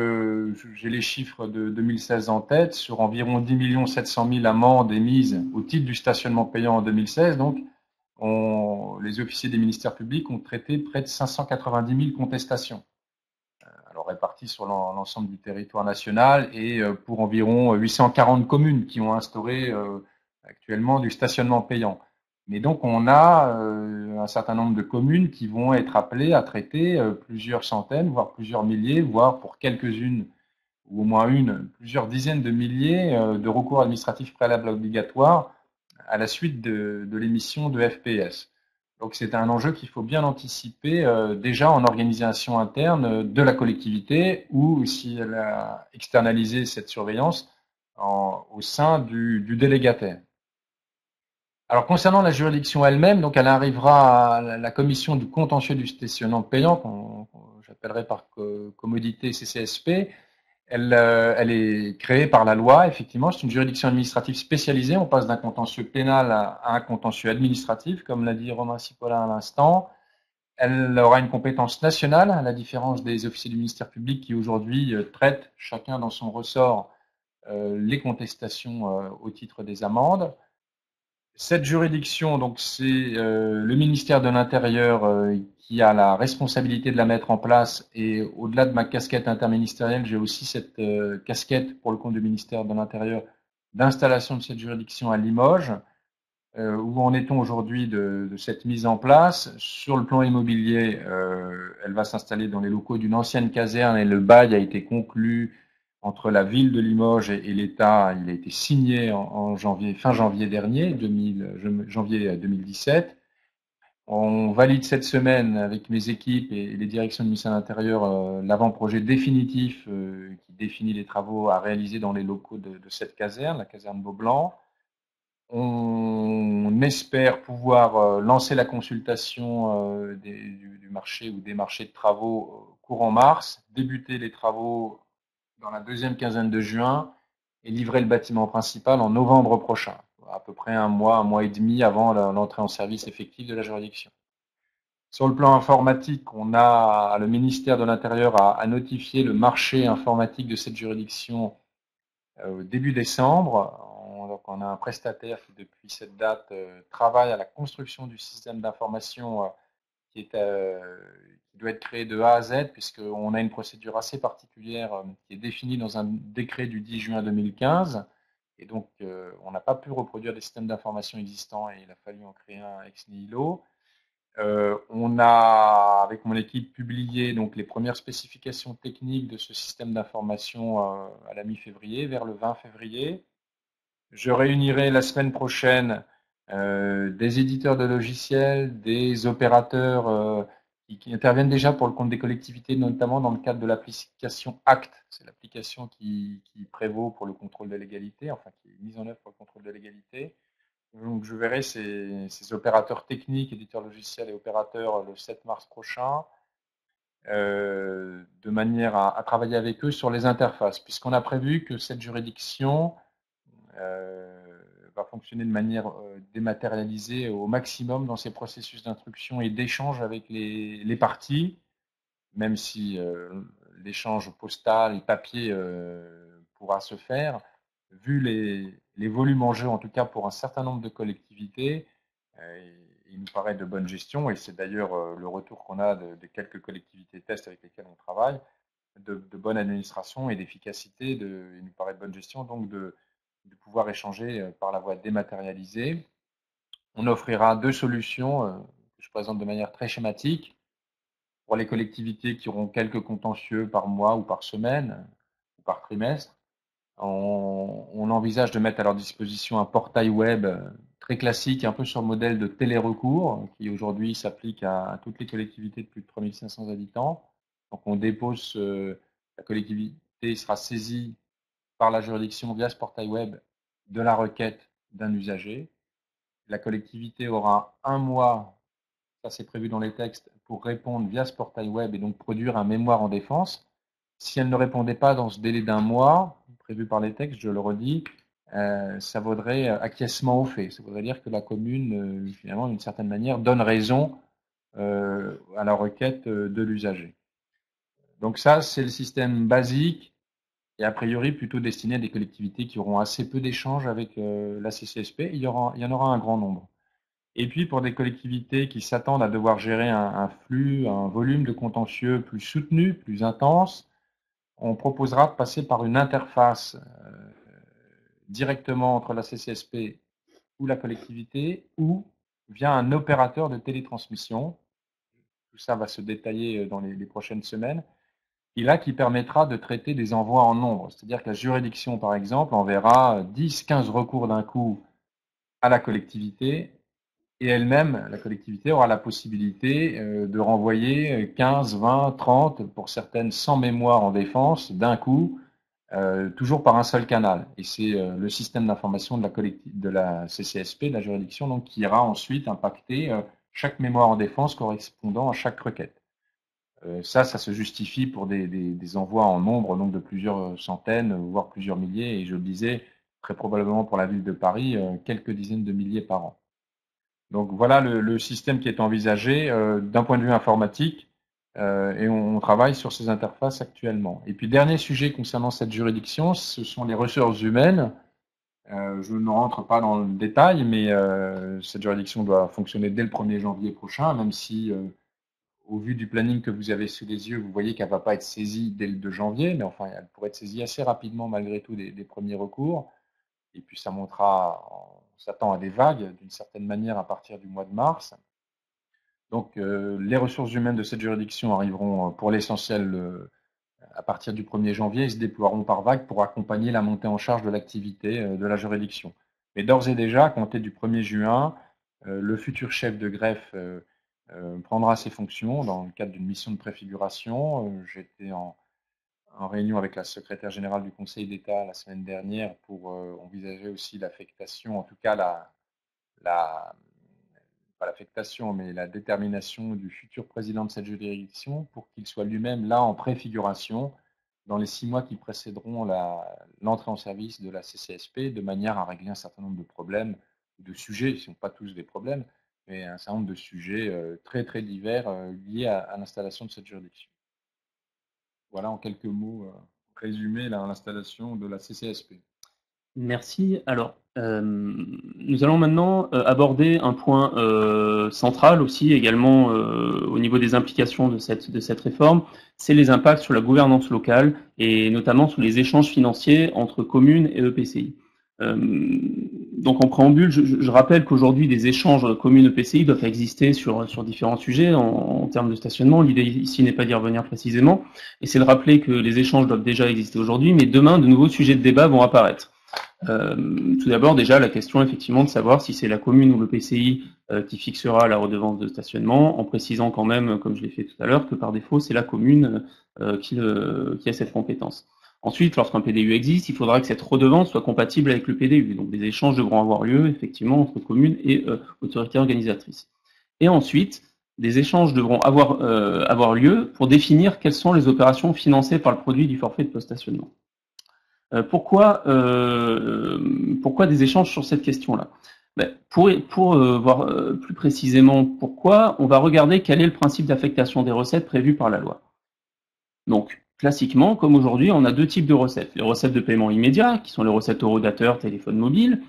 S4: j'ai les chiffres de 2016 en tête, sur environ 10 700 000 amendes émises au titre du stationnement payant en 2016. Donc, les officiers des ministères publics ont traité près de 590 000 contestations, alors réparties sur l'ensemble du territoire national, et pour environ 840 communes qui ont instauré actuellement du stationnement payant. Mais donc on a un certain nombre de communes qui vont être appelées à traiter plusieurs centaines, voire plusieurs milliers, voire pour quelques-unes, ou au moins plusieurs dizaines de milliers de recours administratifs préalables obligatoires à la suite de l'émission de FPS. Donc c'est un enjeu qu'il faut bien anticiper déjà en organisation interne de la collectivité, ou si elle a externalisé cette surveillance au sein du délégataire. Alors concernant la juridiction elle-même, donc elle arrivera à la commission du contentieux du stationnement payant, j'appellerai par commodité CCSP. Elle est créée par la loi, effectivement, c'est une juridiction administrative spécialisée. On passe d'un contentieux pénal à un contentieux administratif, comme l'a dit Romain Cipolla à l'instant. Elle aura une compétence nationale, à la différence des officiers du ministère public qui aujourd'hui traitent chacun dans son ressort les contestations au titre des amendes. Cette juridiction, donc, c'est le ministère de l'Intérieur qui a la responsabilité de la mettre en place, et au-delà de ma casquette interministérielle, j'ai aussi cette casquette pour le compte du ministère de l'Intérieur d'installation de cette juridiction à Limoges. Où en est-on aujourd'hui de cette mise en place? Sur le plan immobilier, elle va s'installer dans les locaux d'une ancienne caserne, et le bail a été conclu entre la ville de Limoges et l'État. Il a été signé fin janvier dernier, janvier 2017. On valide cette semaine avec mes équipes et les directions du ministère de l'Intérieur l'avant-projet définitif qui définit les travaux à réaliser dans les locaux de cette caserne, la caserne Beaublanc. On espère pouvoir lancer la consultation du marché ou des marchés de travaux courant mars, débuter les travaux dans la deuxième quinzaine de juin et livrer le bâtiment principal en novembre prochain, à peu près un mois et demi avant l'entrée en service effective de la juridiction. Sur le plan informatique, le ministère de l'Intérieur a notifié le marché informatique de cette juridiction début décembre. Donc on a un prestataire qui, depuis cette date, travaille à la construction du système d'information qui doit être créé de A à Z, puisqu'on a une procédure assez particulière qui est définie dans un décret du 10 juin 2015. Et donc, on n'a pas pu reproduire des systèmes d'information existants et il a fallu en créer un ex nihilo. On a, avec mon équipe, publié donc les premières spécifications techniques de ce système d'information à la mi-février, vers le 20 février. Je réunirai la semaine prochaine des éditeurs de logiciels, des opérateurs qui interviennent déjà pour le compte des collectivités, notamment dans le cadre de l'application ACT. C'est l'application qui prévaut pour le contrôle de légalité, enfin qui est mise en œuvre pour le contrôle de légalité. Donc je verrai ces opérateurs techniques, éditeurs logiciels et opérateurs le 7 mars prochain, de manière à travailler avec eux sur les interfaces, puisqu'on a prévu que cette juridiction va fonctionner de manière dématérialisée au maximum dans ses processus d'instruction et d'échange avec les parties, même si l'échange postal et papier pourra se faire. Vu les volumes en jeu, en tout cas pour un certain nombre de collectivités, il nous paraît de bonne gestion, et c'est d'ailleurs le retour qu'on a de quelques collectivités tests avec lesquelles on travaille, de bonne administration et d'efficacité, il nous paraît de bonne gestion, donc de pouvoir échanger par la voie dématérialisée. On offrira deux solutions que je présente de manière très schématique. Pour les collectivités qui auront quelques contentieux par mois ou par semaine ou par trimestre, on envisage de mettre à leur disposition un portail web très classique, un peu sur le modèle de télérecours, qui aujourd'hui s'applique à toutes les collectivités de plus de 3500 habitants. Donc on dépose, la collectivité sera saisie par la juridiction via ce portail web de la requête d'un usager. La collectivité aura un mois, ça c'est prévu dans les textes, pour répondre via ce portail web et donc produire un mémoire en défense. Si elle ne répondait pas dans ce délai d'un mois, prévu par les textes, je le redis, ça vaudrait acquiescement au fait. Ça voudrait dire que la commune, finalement, d'une certaine manière, donne raison à la requête de l'usager. Donc ça, c'est le système basique et a priori plutôt destiné à des collectivités qui auront assez peu d'échanges avec la CCSP. Il y en aura un grand nombre. Et puis pour des collectivités qui s'attendent à devoir gérer un flux, un volume de contentieux plus soutenu, plus intense, on proposera de passer par une interface directement entre la CCSP ou la collectivité ou via un opérateur de télétransmission. Tout ça va se détailler dans les prochaines semaines. Et là, qui permettra de traiter des envois en nombre. C'est-à-dire que la juridiction, par exemple, enverra 10, 15 recours d'un coup à la collectivité et elle-même, la collectivité, aura la possibilité de renvoyer 15, 20, 30, pour certaines sans mémoire en défense, d'un coup, toujours par un seul canal. Et c'est le système d'information de la CCSP, de la juridiction, donc, qui ira ensuite impacter chaque mémoire en défense correspondant à chaque requête. Ça se justifie pour des envois en nombre, donc de plusieurs centaines, voire plusieurs milliers, et je le disais, très probablement pour la ville de Paris, quelques dizaines de milliers par an. Donc voilà le système qui est envisagé d'un point de vue informatique, et on travaille sur ces interfaces actuellement. Et puis dernier sujet concernant cette juridiction, ce sont les ressources humaines. Je ne rentre pas dans le détail, mais cette juridiction doit fonctionner dès le 1er janvier prochain, même si au vu du planning que vous avez sous les yeux, vous voyez qu'elle ne va pas être saisie dès le 2 janvier, mais enfin, elle pourrait être saisie assez rapidement malgré tout des premiers recours. Et puis ça montera, on s'attend à des vagues d'une certaine manière à partir du mois de mars. Donc les ressources humaines de cette juridiction arriveront pour l'essentiel à partir du 1er janvier et se déploieront par vagues pour accompagner la montée en charge de l'activité de la juridiction. Mais d'ores et déjà, à compter du 1er juin, le futur chef de greffe prendra ses fonctions dans le cadre d'une mission de préfiguration. J'étais en réunion avec la secrétaire générale du Conseil d'État la semaine dernière pour envisager aussi l'affectation, en tout cas pas l'affectation, mais la détermination du futur président de cette juridiction pour qu'il soit lui-même là en préfiguration dans les 6 mois qui précéderont l'entrée en service de la CCSP, de manière à régler un certain nombre de problèmes, de sujets, qui ne sont pas tous des problèmes, et un certain nombre de sujets très très divers liés à l'installation de cette juridiction. Voilà en quelques mots résumé l'installation de la CCSP.
S3: Merci. Alors, nous allons maintenant aborder un point central aussi également au niveau des implications de cette réforme, c'est les impacts sur la gouvernance locale et notamment sur les échanges financiers entre communes et EPCI. Donc en préambule, je rappelle qu'aujourd'hui des échanges communes-EPCI doivent exister sur différents sujets en termes de stationnement. L'idée ici n'est pas d'y revenir précisément, et c'est de rappeler que les échanges doivent déjà exister aujourd'hui, mais demain de nouveaux sujets de débat vont apparaître. Tout d'abord, déjà, la question effectivement de savoir si c'est la commune ou le PCI qui fixera la redevance de stationnement, en précisant quand même, comme je l'ai fait tout à l'heure, que par défaut, c'est la commune qui a cette compétence. Ensuite, lorsqu'un PDU existe, il faudra que cette redevance soit compatible avec le PDU. Donc, des échanges devront avoir lieu, effectivement, entre communes et autorités organisatrices. Et ensuite, des échanges devront avoir lieu pour définir quelles sont les opérations financées par le produit du forfait de post-stationnement. Pourquoi des échanges sur cette question-là? Pour voir plus précisément pourquoi, on va regarder quel est le principe d'affectation des recettes prévu par la loi. Donc, classiquement, comme aujourd'hui, on a deux types de recettes. Les recettes de paiement immédiat, qui sont les recettes horodateurs, téléphone mobile,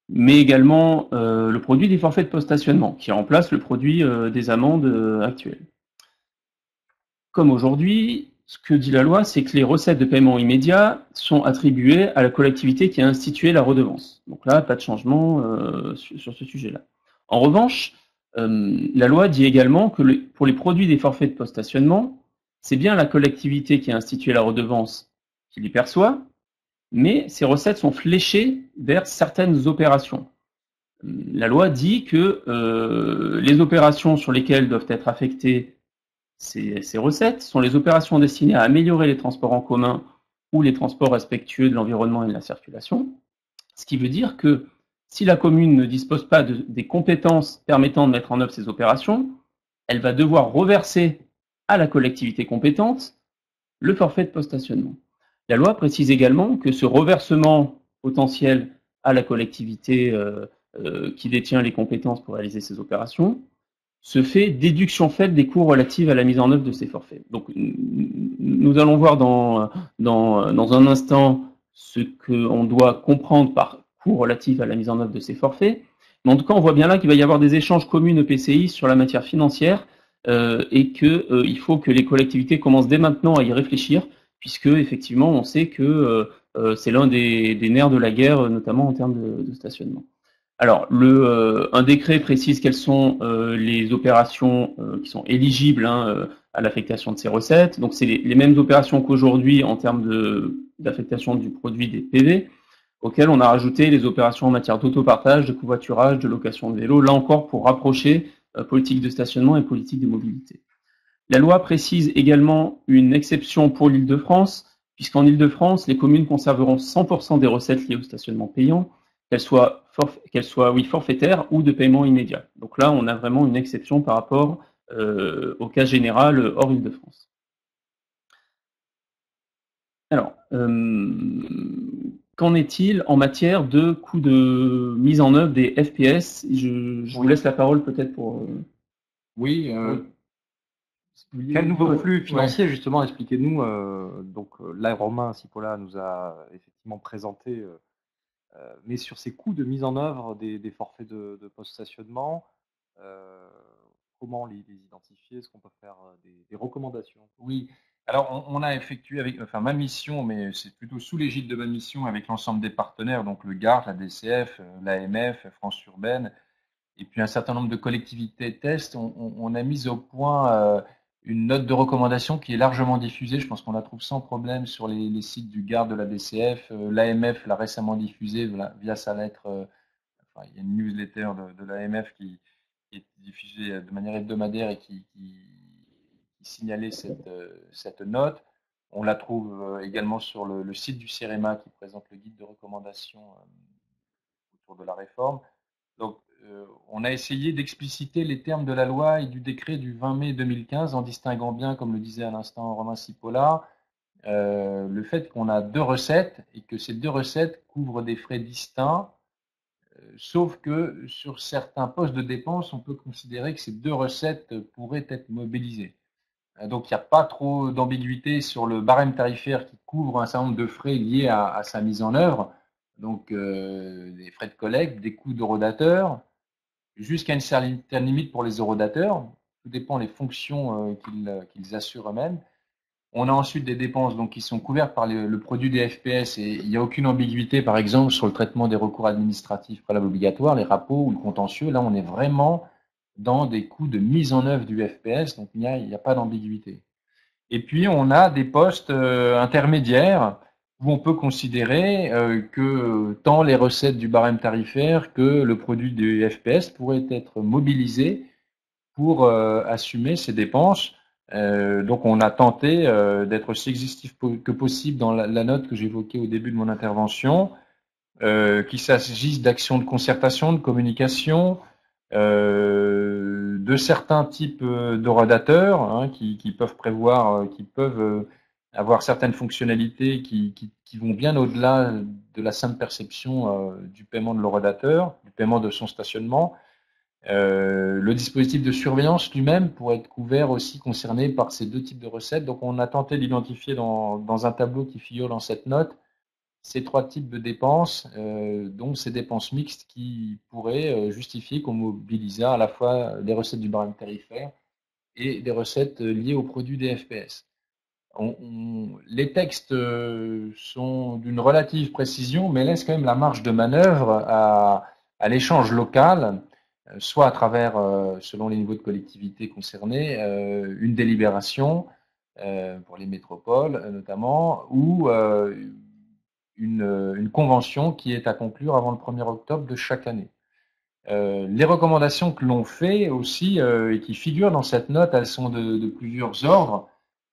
S3: mais également le produit des forfaits de post-stationnement, qui remplace le produit des amendes actuelles. Comme aujourd'hui, ce que dit la loi, c'est que les recettes de paiement immédiat sont attribuées à la collectivité qui a institué la redevance. Donc là, pas de changement sur ce sujet-là. En revanche, la loi dit également que pour les produits des forfaits de post-stationnement, c'est bien la collectivité qui a institué la redevance qui les perçoit, mais ces recettes sont fléchées vers certaines opérations. La loi dit que les opérations sur lesquelles doivent être affectées ces recettes sont les opérations destinées à améliorer les transports en commun ou les transports respectueux de l'environnement et de la circulation. Ce qui veut dire que si la commune ne dispose pas des compétences permettant de mettre en œuvre ces opérations, elle va devoir reverser à la collectivité compétente le forfait de post-stationnement. La loi précise également que ce reversement potentiel à la collectivité qui détient les compétences pour réaliser ces opérations se fait déduction faite des coûts relatifs à la mise en œuvre de ces forfaits. Donc, nous allons voir dans un instant ce qu'on doit comprendre par coûts relatifs à la mise en œuvre de ces forfaits. Mais en tout cas, on voit bien là qu'il va y avoir des échanges communes EPCI sur la matière financière et qu'il faut que les collectivités commencent dès maintenant à y réfléchir, puisque effectivement, on sait que c'est l'un des nerfs de la guerre, notamment en termes de stationnement. Alors, un décret précise quelles sont les opérations qui sont éligibles à l'affectation de ces recettes. Donc, c'est les mêmes opérations qu'aujourd'hui en termes d'affectation du produit des PV, auxquelles on a rajouté les opérations en matière d'autopartage, de covoiturage, de location de vélo, là encore pour rapprocher politique de stationnement et politique de mobilité. La loi précise également une exception pour l'Île-de-France, puisqu'en Île-de-France, les communes conserveront 100% des recettes liées au stationnement payant, qu'elles soient forfaitaires ou de paiement immédiat. Donc là, on a vraiment une exception par rapport au cas général hors Île-de-France. Alors, qu'en est-il en matière de coûts de mise en œuvre des FPS? Je vous laisse la parole peut-être pour...
S4: Oui.
S2: Quel nouveau flux financier, justement, expliquez-nous. Là, Romain Cipolla nous a effectivement présenté, mais sur ces coûts de mise en œuvre des forfaits de post-stationnement, comment les identifier? Est-ce qu'on peut faire des recommandations?
S4: Oui. Alors, on a effectué ma mission, mais c'est plutôt sous l'égide de ma mission avec l'ensemble des partenaires, donc le GART, la DCF, l'AMF, France Urbaine, et puis un certain nombre de collectivités tests. On a mis au point une note de recommandation qui est largement diffusée. Je pense qu'on la trouve sans problème sur les sites du GART, de la DCF. L'AMF l'a récemment diffusée via sa lettre. Il y a une newsletter de l'AMF qui est diffusée de manière hebdomadaire et qui signalait cette note. On la trouve également sur le site du CEREMA qui présente le guide de recommandation autour de la réforme. Donc, on a essayé d'expliciter les termes de la loi et du décret du 20 mai 2015 en distinguant bien, comme le disait à l'instant Romain Cipolla, le fait qu'on a deux recettes et que ces deux recettes couvrent des frais distincts Sauf que sur certains postes de dépenses, on peut considérer que ces deux recettes pourraient être mobilisées. Donc il n'y a pas trop d'ambiguïté sur le barème tarifaire qui couvre un certain nombre de frais liés à sa mise en œuvre, donc des frais de collecte, des coûts d'horodateur, jusqu'à une certaine limite pour les horodateurs. Tout dépend des fonctions qu'ils assurent eux-mêmes. On a ensuite des dépenses donc, qui sont couvertes par le produit des FPS et il n'y a aucune ambiguïté, par exemple, sur le traitement des recours administratifs préalables obligatoires, les rapports ou le contentieux. Là, on est vraiment dans des coûts de mise en œuvre du FPS, donc il n'y a pas d'ambiguïté. Et puis, on a des postes intermédiaires où on peut considérer que tant les recettes du barème tarifaire que le produit du FPS pourraient être mobilisés pour assumer ces dépenses. Donc, on a tenté d'être aussi exhaustif que possible dans la note que j'évoquais au début de mon intervention, qu'il s'agisse d'actions de concertation, de communication, de certains types d'horodateurs hein, qui peuvent prévoir, qui peuvent avoir certaines fonctionnalités qui vont bien au-delà de la simple perception du paiement de l'horodateur, du paiement de son stationnement. Le dispositif de surveillance lui-même pourrait être couvert aussi, concerné par ces deux types de recettes. Donc on a tenté d'identifier dans un tableau qui figure dans cette note ces trois types de dépenses, donc ces dépenses mixtes qui pourraient justifier qu'on mobilise à la fois des recettes du barème tarifaire et des recettes liées aux produits des FPS. Les textes sont d'une relative précision, mais laissent quand même la marge de manœuvre à l'échange local, soit à travers, selon les niveaux de collectivité concernés, une délibération pour les métropoles notamment, ou une convention qui est à conclure avant le 1er octobre de chaque année. Les recommandations que l'on fait aussi et qui figurent dans cette note, elles sont de plusieurs ordres.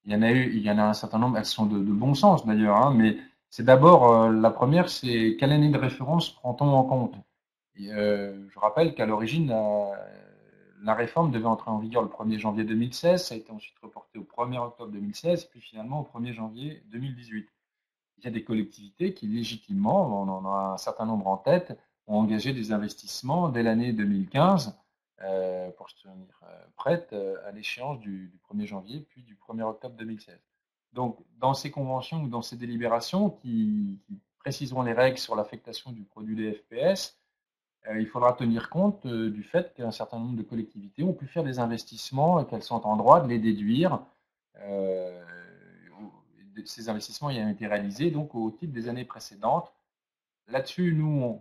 S4: Il y en a un certain nombre, elles sont de bon sens d'ailleurs, hein, mais c'est d'abord, la première, c'est quelle année de référence prend-on en compte? Je rappelle qu'à l'origine, la réforme devait entrer en vigueur le 1er janvier 2016, ça a été ensuite reporté au 1er octobre 2016, puis finalement au 1er janvier 2018. Il y a des collectivités qui légitimement, on en a un certain nombre en tête, ont engagé des investissements dès l'année 2015 pour se tenir prêtes à l'échéance du 1er janvier puis du 1er octobre 2016. Donc, dans ces conventions ou dans ces délibérations qui préciseront les règles sur l'affectation du produit des FPS, il faudra tenir compte du fait qu'un certain nombre de collectivités ont pu faire des investissements et qu'elles sont en droit de les déduire. Ces investissements ayant été réalisés donc au titre des années précédentes. Là-dessus, nous,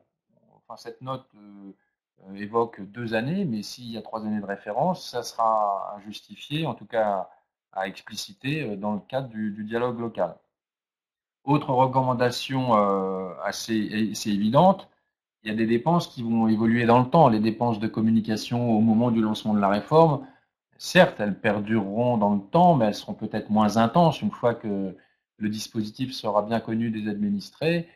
S4: enfin, cette note évoque 2 années, mais s'il y a 3 années de référence, ça sera à justifier, en tout cas à expliciter dans le cadre du dialogue local. Autre recommandation assez évidente, il y a des dépenses qui vont évoluer dans le temps. Les dépenses de communication au moment du lancement de la réforme, certes, elles perdureront dans le temps, mais elles seront peut-être moins intenses une fois que le dispositif sera bien connu des administrés.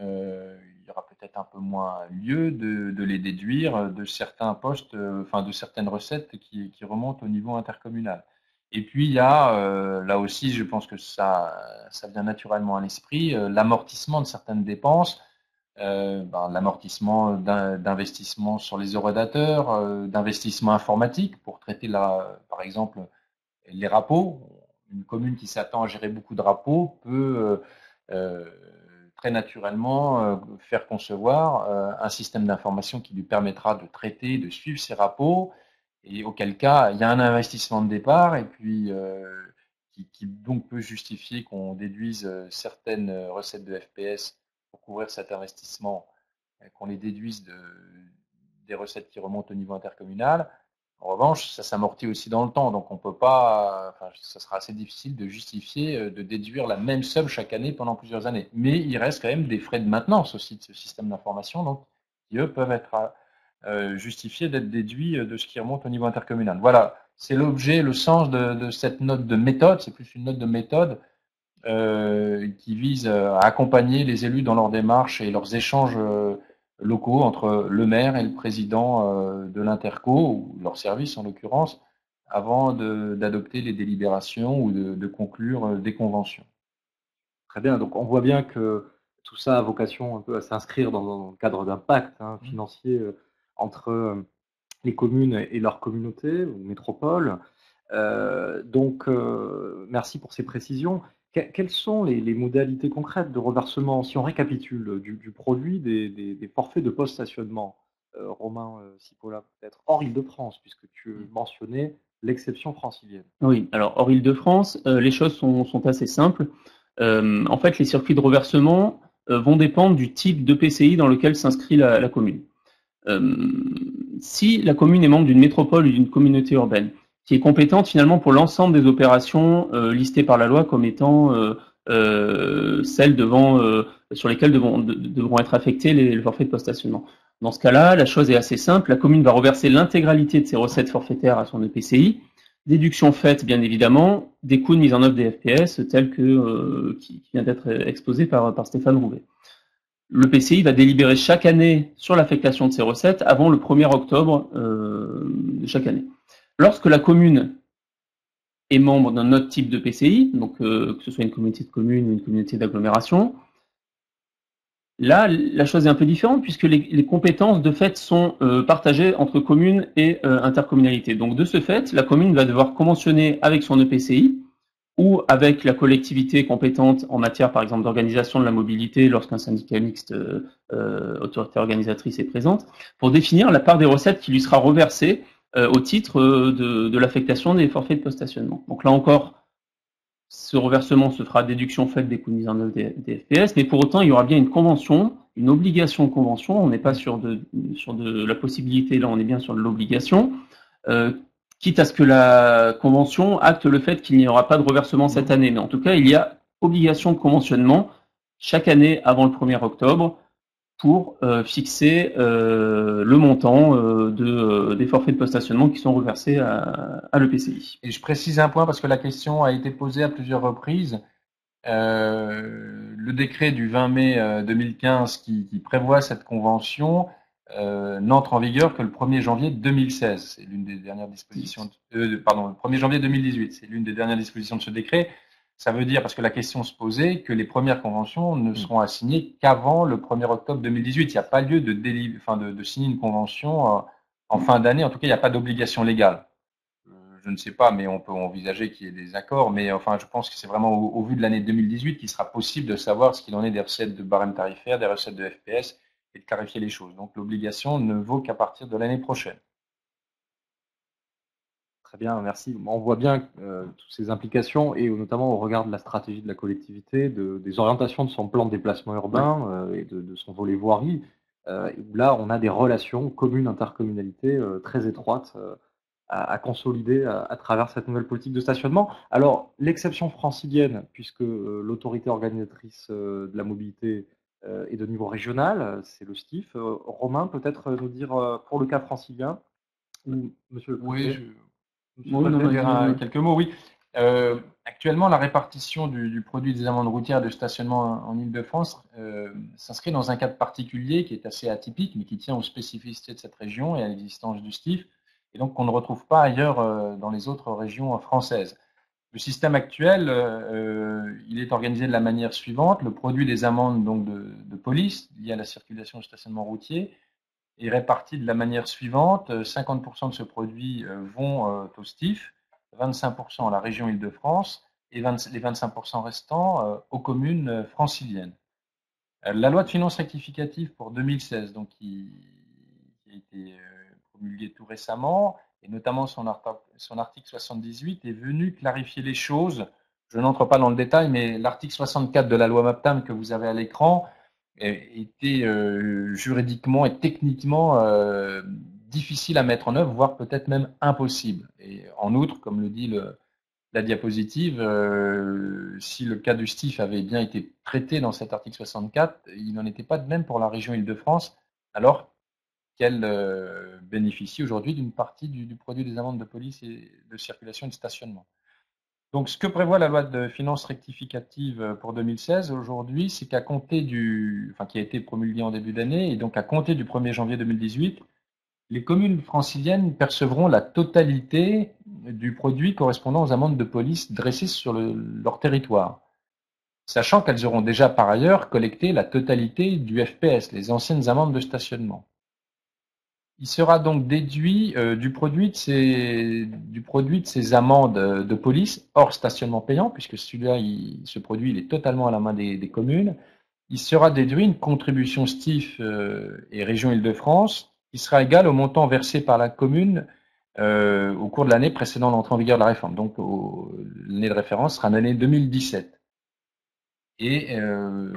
S4: Il y aura peut-être un peu moins lieu de les déduire de certains postes, enfin de certaines recettes qui remontent au niveau intercommunal. Et puis il y a, là aussi, je pense que ça vient naturellement à l'esprit, l'amortissement de certaines dépenses. L'amortissement d'investissement sur les horodateurs, d'investissement informatique pour traiter par exemple les rapports. Une commune qui s'attend à gérer beaucoup de rapports peut très naturellement faire concevoir un système d'information qui lui permettra de traiter, de suivre ces rapports, et auquel cas il y a un investissement de départ et puis qui donc peut justifier qu'on déduise certaines recettes de FPS pour couvrir cet investissement, qu'on les déduise des recettes qui remontent au niveau intercommunal. En revanche, ça s'amortit aussi dans le temps, donc on peut pas, enfin, ça sera assez difficile de justifier, de déduire la même somme chaque année pendant plusieurs années. Mais il reste quand même des frais de maintenance aussi de ce système d'information, donc qui eux peuvent être justifiés d'être déduits de ce qui remonte au niveau intercommunal. Voilà, c'est l'objet, le sens de cette note de méthode. C'est plus une note de méthode qui vise à accompagner les élus dans leurs démarches et leurs échanges locaux entre le maire et le président de l'interco, ou leur service en l'occurrence, avant d'adopter les délibérations ou de conclure des conventions.
S2: Très bien, donc on voit bien que tout ça a vocation un peu à s'inscrire dans le cadre d'un pacte financier entre les communes et leurs communautés ou métropoles. Donc, merci pour ces précisions. Quelles sont les modalités concrètes de reversement, si on récapitule, du produit des forfaits de post-stationnement, Romain Cipolla, peut-être, hors Île-de-France, puisque tu mentionnais l'exception francilienne.
S3: Oui, alors hors Île-de-France, les choses sont assez simples. En fait, les circuits de reversement vont dépendre du type de PCI dans lequel s'inscrit la commune. Si la commune est membre d'une métropole ou d'une communauté urbaine, qui est compétente finalement pour l'ensemble des opérations listées par la loi comme étant celles sur lesquelles devront être affectés les forfaits de post-stationnement. Dans ce cas-là, la chose est assez simple. La commune va reverser l'intégralité de ses recettes forfaitaires à son EPCI, déduction faite bien évidemment des coûts de mise en œuvre des FPS tels que qui vient d'être exposé par Stéphane Rouvet. Le PCI va délibérer chaque année sur l'affectation de ses recettes avant le 1er octobre de chaque année. Lorsque la commune est membre d'un autre type de PCI, donc que ce soit une communauté de communes ou une communauté d'agglomération, là, la chose est un peu différente puisque les compétences de fait sont partagées entre communes et intercommunalités. Donc de ce fait, la commune va devoir conventionner avec son EPCI ou avec la collectivité compétente en matière, par exemple, d'organisation de la mobilité lorsqu'un syndicat mixte autorité organisatrice est présente, pour définir la part des recettes qui lui sera reversée au titre de l'affectation des forfaits de post-stationnement. Donc là encore, ce reversement se fera déduction faite des coûts de mise en œuvre des FPS, mais pour autant, il y aura bien une convention, une obligation de convention. On n'est pas sur de la possibilité, là on est bien sur de l'obligation, quitte à ce que la convention acte le fait qu'il n'y aura pas de reversement cette année. Mais en tout cas, il y a obligation de conventionnement chaque année avant le 1er octobre pour fixer le montant des forfaits de post-stationnement qui sont reversés à l'EPCI.
S4: Et je précise un point parce que la question a été posée à plusieurs reprises. Le décret du 20 mai 2015 qui prévoit cette convention n'entre en vigueur que le 1er janvier 2016. C'est l'une des dernières dispositions. Le 1er janvier 2018. C'est l'une des dernières dispositions de ce décret. Ça veut dire, parce que la question se posait, que les premières conventions ne seront assignées qu'avant le 1er octobre 2018. Il n'y a pas lieu de signer une convention en fin d'année. En tout cas, il n'y a pas d'obligation légale. Je ne sais pas, mais on peut envisager qu'il y ait des accords. Mais enfin, je pense que c'est vraiment au vu de l'année 2018 qu'il sera possible de savoir ce qu'il en est des recettes de barème tarifaire, des recettes de FPS et de clarifier les choses. Donc l'obligation ne vaut qu'à partir de l'année prochaine.
S2: Très bien, merci. On voit bien toutes ces implications et notamment au regard de la stratégie de la collectivité, des orientations de son plan de déplacement urbain et de son volet voirie, où là on a des relations communes, intercommunalités très étroites à consolider à travers cette nouvelle politique de stationnement. Alors l'exception francilienne, puisque l'autorité organisatrice de la mobilité est de niveau régional, c'est le STIF. Romain, peut-être nous dire pour le cas francilien, ou monsieur le préfet.
S4: Dire quelques mots, oui. Actuellement, la répartition du produit des amendes routières de stationnement en Île-de-France s'inscrit dans un cadre particulier qui est assez atypique, mais qui tient aux spécificités de cette région et à l'existence du STIF, et donc qu'on ne retrouve pas ailleurs dans les autres régions françaises. Le système actuel, il est organisé de la manière suivante. Le produit des amendes donc de police liées à la circulation du stationnement routier est réparti de la manière suivante. 50% de ce produit vont au STIF, 25% à la région Île-de-France et les 25% restants aux communes franciliennes. La loi de finances rectificative pour 2016, donc qui a été promulguée tout récemment, et notamment son article 78, est venu clarifier les choses. Je n'entre pas dans le détail, mais l'article 64 de la loi MAPTAM que vous avez à l'écran était juridiquement et techniquement difficile à mettre en œuvre, voire peut-être même impossible. Et en outre, comme le dit la diapositive, si le cas du STIF avait bien été traité dans cet article 64, il n'en était pas de même pour la région Île-de-France, alors qu'elle bénéficie aujourd'hui d'une partie du produit des amendes de police et de circulation et de stationnement. Donc, ce que prévoit la loi de finances rectificative pour 2016 aujourd'hui, c'est qu'à compter qui a été promulguée en début d'année, et donc à compter du 1er janvier 2018, les communes franciliennes percevront la totalité du produit correspondant aux amendes de police dressées sur leur territoire. sachant qu'elles auront déjà par ailleurs collecté la totalité du FPS, les anciennes amendes de stationnement. Il sera donc déduit du produit de ces amendes de police hors stationnement payant, puisque celui-là, ce produit, il est totalement à la main des communes. Il sera déduit une contribution STIF et région Île-de-France qui sera égale au montant versé par la commune au cours de l'année précédant l'entrée en vigueur de la réforme. Donc, l'année de référence sera l'année 2017. Et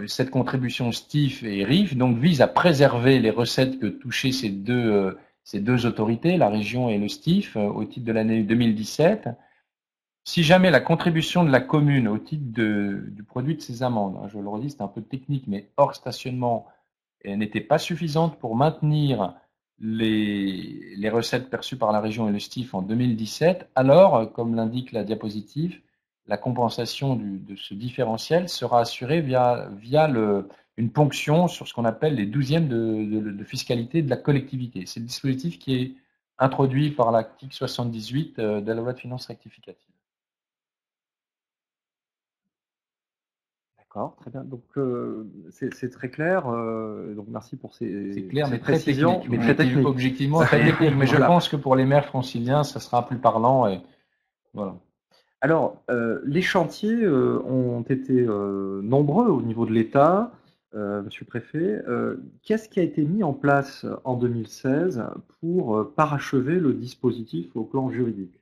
S4: cette contribution STIF et RIF donc vise à préserver les recettes que touchaient ces deux autorités, la région et le STIF, au titre de l'année 2017. Si jamais la contribution de la commune au titre du produit de ces amendes, je le redis, c'est un peu technique, mais hors stationnement, n'était pas suffisante pour maintenir les recettes perçues par la région et le STIF en 2017, alors, comme l'indique la diapositive, la compensation de ce différentiel sera assurée via une ponction sur ce qu'on appelle les douzièmes de fiscalité de la collectivité. C'est le dispositif qui est introduit par l'article 78 de la loi de finances rectificative.
S2: D'accord, très bien. Donc c'est très clair. Donc merci pour
S4: C'est clair,
S2: ces
S4: mais très
S2: précisions,
S4: technique.
S2: mais très technique.
S4: Objectivement, très technique. Mais je
S2: Voilà.
S4: pense que pour les maires franciliens, ça sera plus parlant. Et voilà.
S2: Alors, les chantiers ont été nombreux au niveau de l'État, Monsieur le Préfet. Qu'est-ce qui a été mis en place en 2016 pour parachever le dispositif au plan juridique?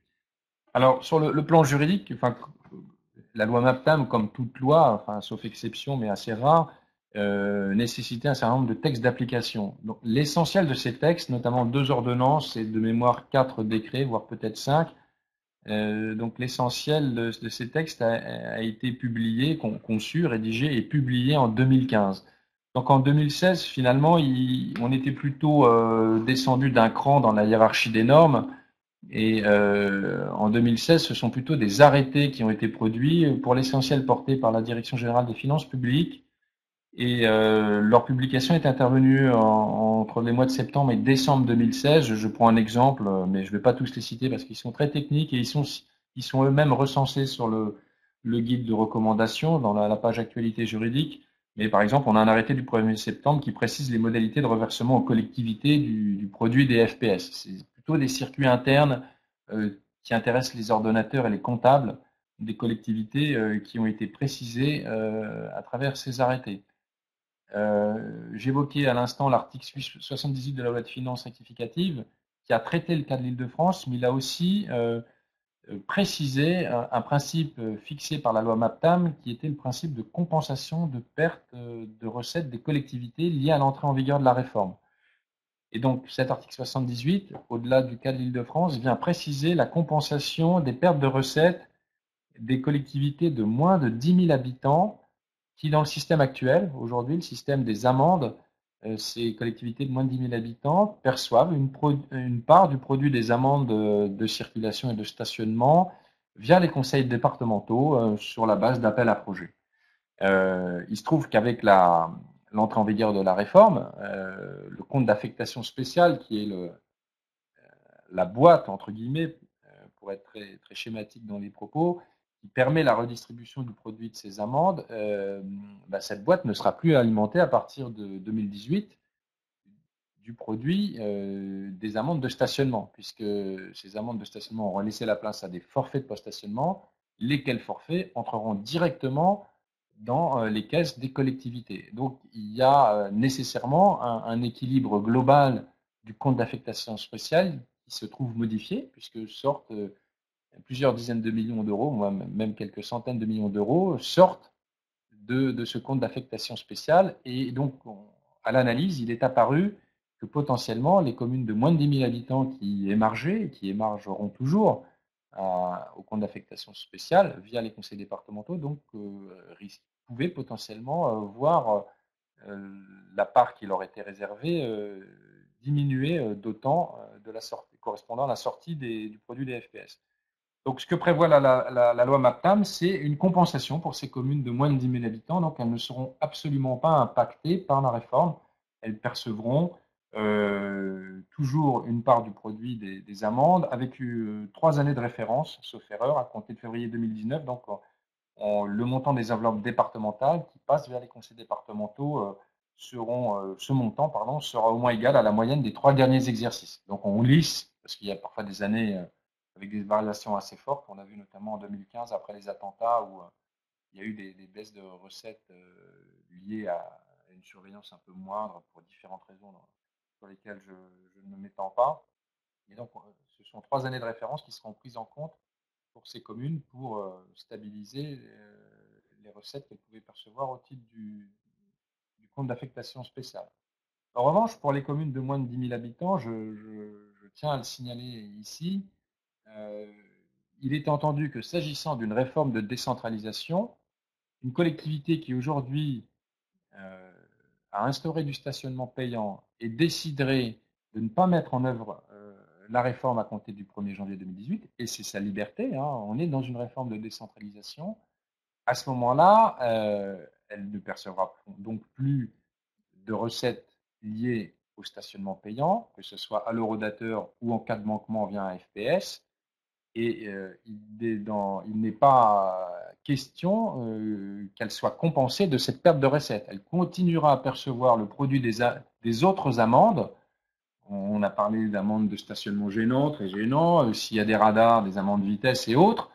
S4: Alors, sur le plan juridique, enfin, la loi MAPTAM, comme toute loi, enfin, sauf exception, mais assez rare, nécessitait un certain nombre de textes d'application. Donc, l'essentiel de ces textes, notamment 2 ordonnances et de mémoire 4 décrets, voire peut-être 5, donc l'essentiel de ces textes a été publié, conçu, rédigé et publié en 2015. Donc en 2016, finalement, on était plutôt descendu d'un cran dans la hiérarchie des normes. Et en 2016, ce sont plutôt des arrêtés qui ont été produits, pour l'essentiel portés par la Direction générale des finances publiques. Et leur publication est intervenue entre les mois de septembre et décembre 2016. Je prends un exemple, mais je ne vais pas tous les citer parce qu'ils sont très techniques et ils sont eux-mêmes recensés sur le guide de recommandation dans la page actualité juridique. Mais par exemple, on a un arrêté du 1er septembre qui précise les modalités de reversement aux collectivités du produit des FPS. C'est plutôt des circuits internes qui intéressent les ordonnateurs et les comptables des collectivités qui ont été précisés à travers ces arrêtés. J'évoquais à l'instant l'article 78 de la loi de finances rectificative qui a traité le cas de l'Île-de-France, mais il a aussi précisé un principe fixé par la loi MAPTAM qui était le principe de compensation de pertes de recettes des collectivités liées à l'entrée en vigueur de la réforme. Et donc cet article 78, au-delà du cas de l'Île-de-France, vient préciser la compensation des pertes de recettes des collectivités de moins de 10 000 habitants qui, dans le système actuel, aujourd'hui, le système des amendes, ces collectivités de moins de 10 000 habitants perçoivent une part du produit des amendes de circulation et de stationnement via les conseils départementaux sur la base d'appels à projets. Il se trouve qu'avec l'entrée en vigueur de la réforme, le compte d'affectation spéciale, qui est la boîte, entre guillemets, pour être très, très schématique dans les propos, qui permet la redistribution du produit de ces amendes, cette boîte ne sera plus alimentée à partir de 2018 du produit des amendes de stationnement, puisque ces amendes de stationnement auront laissé la place à des forfaits de post-stationnement, lesquels forfaits entreront directement dans les caisses des collectivités. Donc il y a nécessairement un équilibre global du compte d'affectation spéciale qui se trouve modifié, puisque sortent plusieurs dizaines de millions d'euros, même quelques centaines de millions d'euros, sortent de ce compte d'affectation spéciale. Et donc, à l'analyse, il est apparu que potentiellement, les communes de moins de 10 000 habitants qui émargeaient, et qui émargeront toujours au compte d'affectation spéciale via les conseils départementaux, donc pouvaient potentiellement voir la part qui leur était réservée diminuer d'autant de la sortie, correspondant à la sortie du produit des FPS. Donc, ce que prévoit la loi MAPTAM, c'est une compensation pour ces communes de moins de 10 000 habitants. Donc, elles ne seront absolument pas impactées par la réforme. Elles percevront toujours une part du produit des amendes avec 3 années de référence, sauf erreur, à compter de février 2019. Donc, le montant des enveloppes départementales qui passent vers les conseils départementaux ce montant, sera au moins égal à la moyenne des 3 derniers exercices. Donc on lisse, parce qu'il y a parfois des années avec des variations assez fortes. On a vu notamment en 2015, après les attentats, où il y a eu des baisses de recettes liées à une surveillance un peu moindre pour différentes raisons sur lesquelles je ne m'étends pas. Et donc, ce sont 3 années de référence qui seront prises en compte pour ces communes pour stabiliser les recettes qu'elles pouvaient percevoir au titre du compte d'affectation spéciale. En revanche, pour les communes de moins de 10 000 habitants, je tiens à le signaler ici, il est entendu que s'agissant d'une réforme de décentralisation, une collectivité qui aujourd'hui a instauré du stationnement payant et déciderait de ne pas mettre en œuvre la réforme à compter du 1er janvier 2018, et c'est sa liberté, on est dans une réforme de décentralisation, à ce moment-là, elle ne percevra donc plus de recettes liées au stationnement payant, que ce soit à l'eurodateur ou en cas de manquement via un FPS. Et il n'est pas question qu'elle soit compensée de cette perte de recettes. Elle continuera à percevoir le produit des autres amendes. On a parlé d'amendes de stationnement gênant, très gênant. S'il y a des radars, des amendes de vitesse et autres,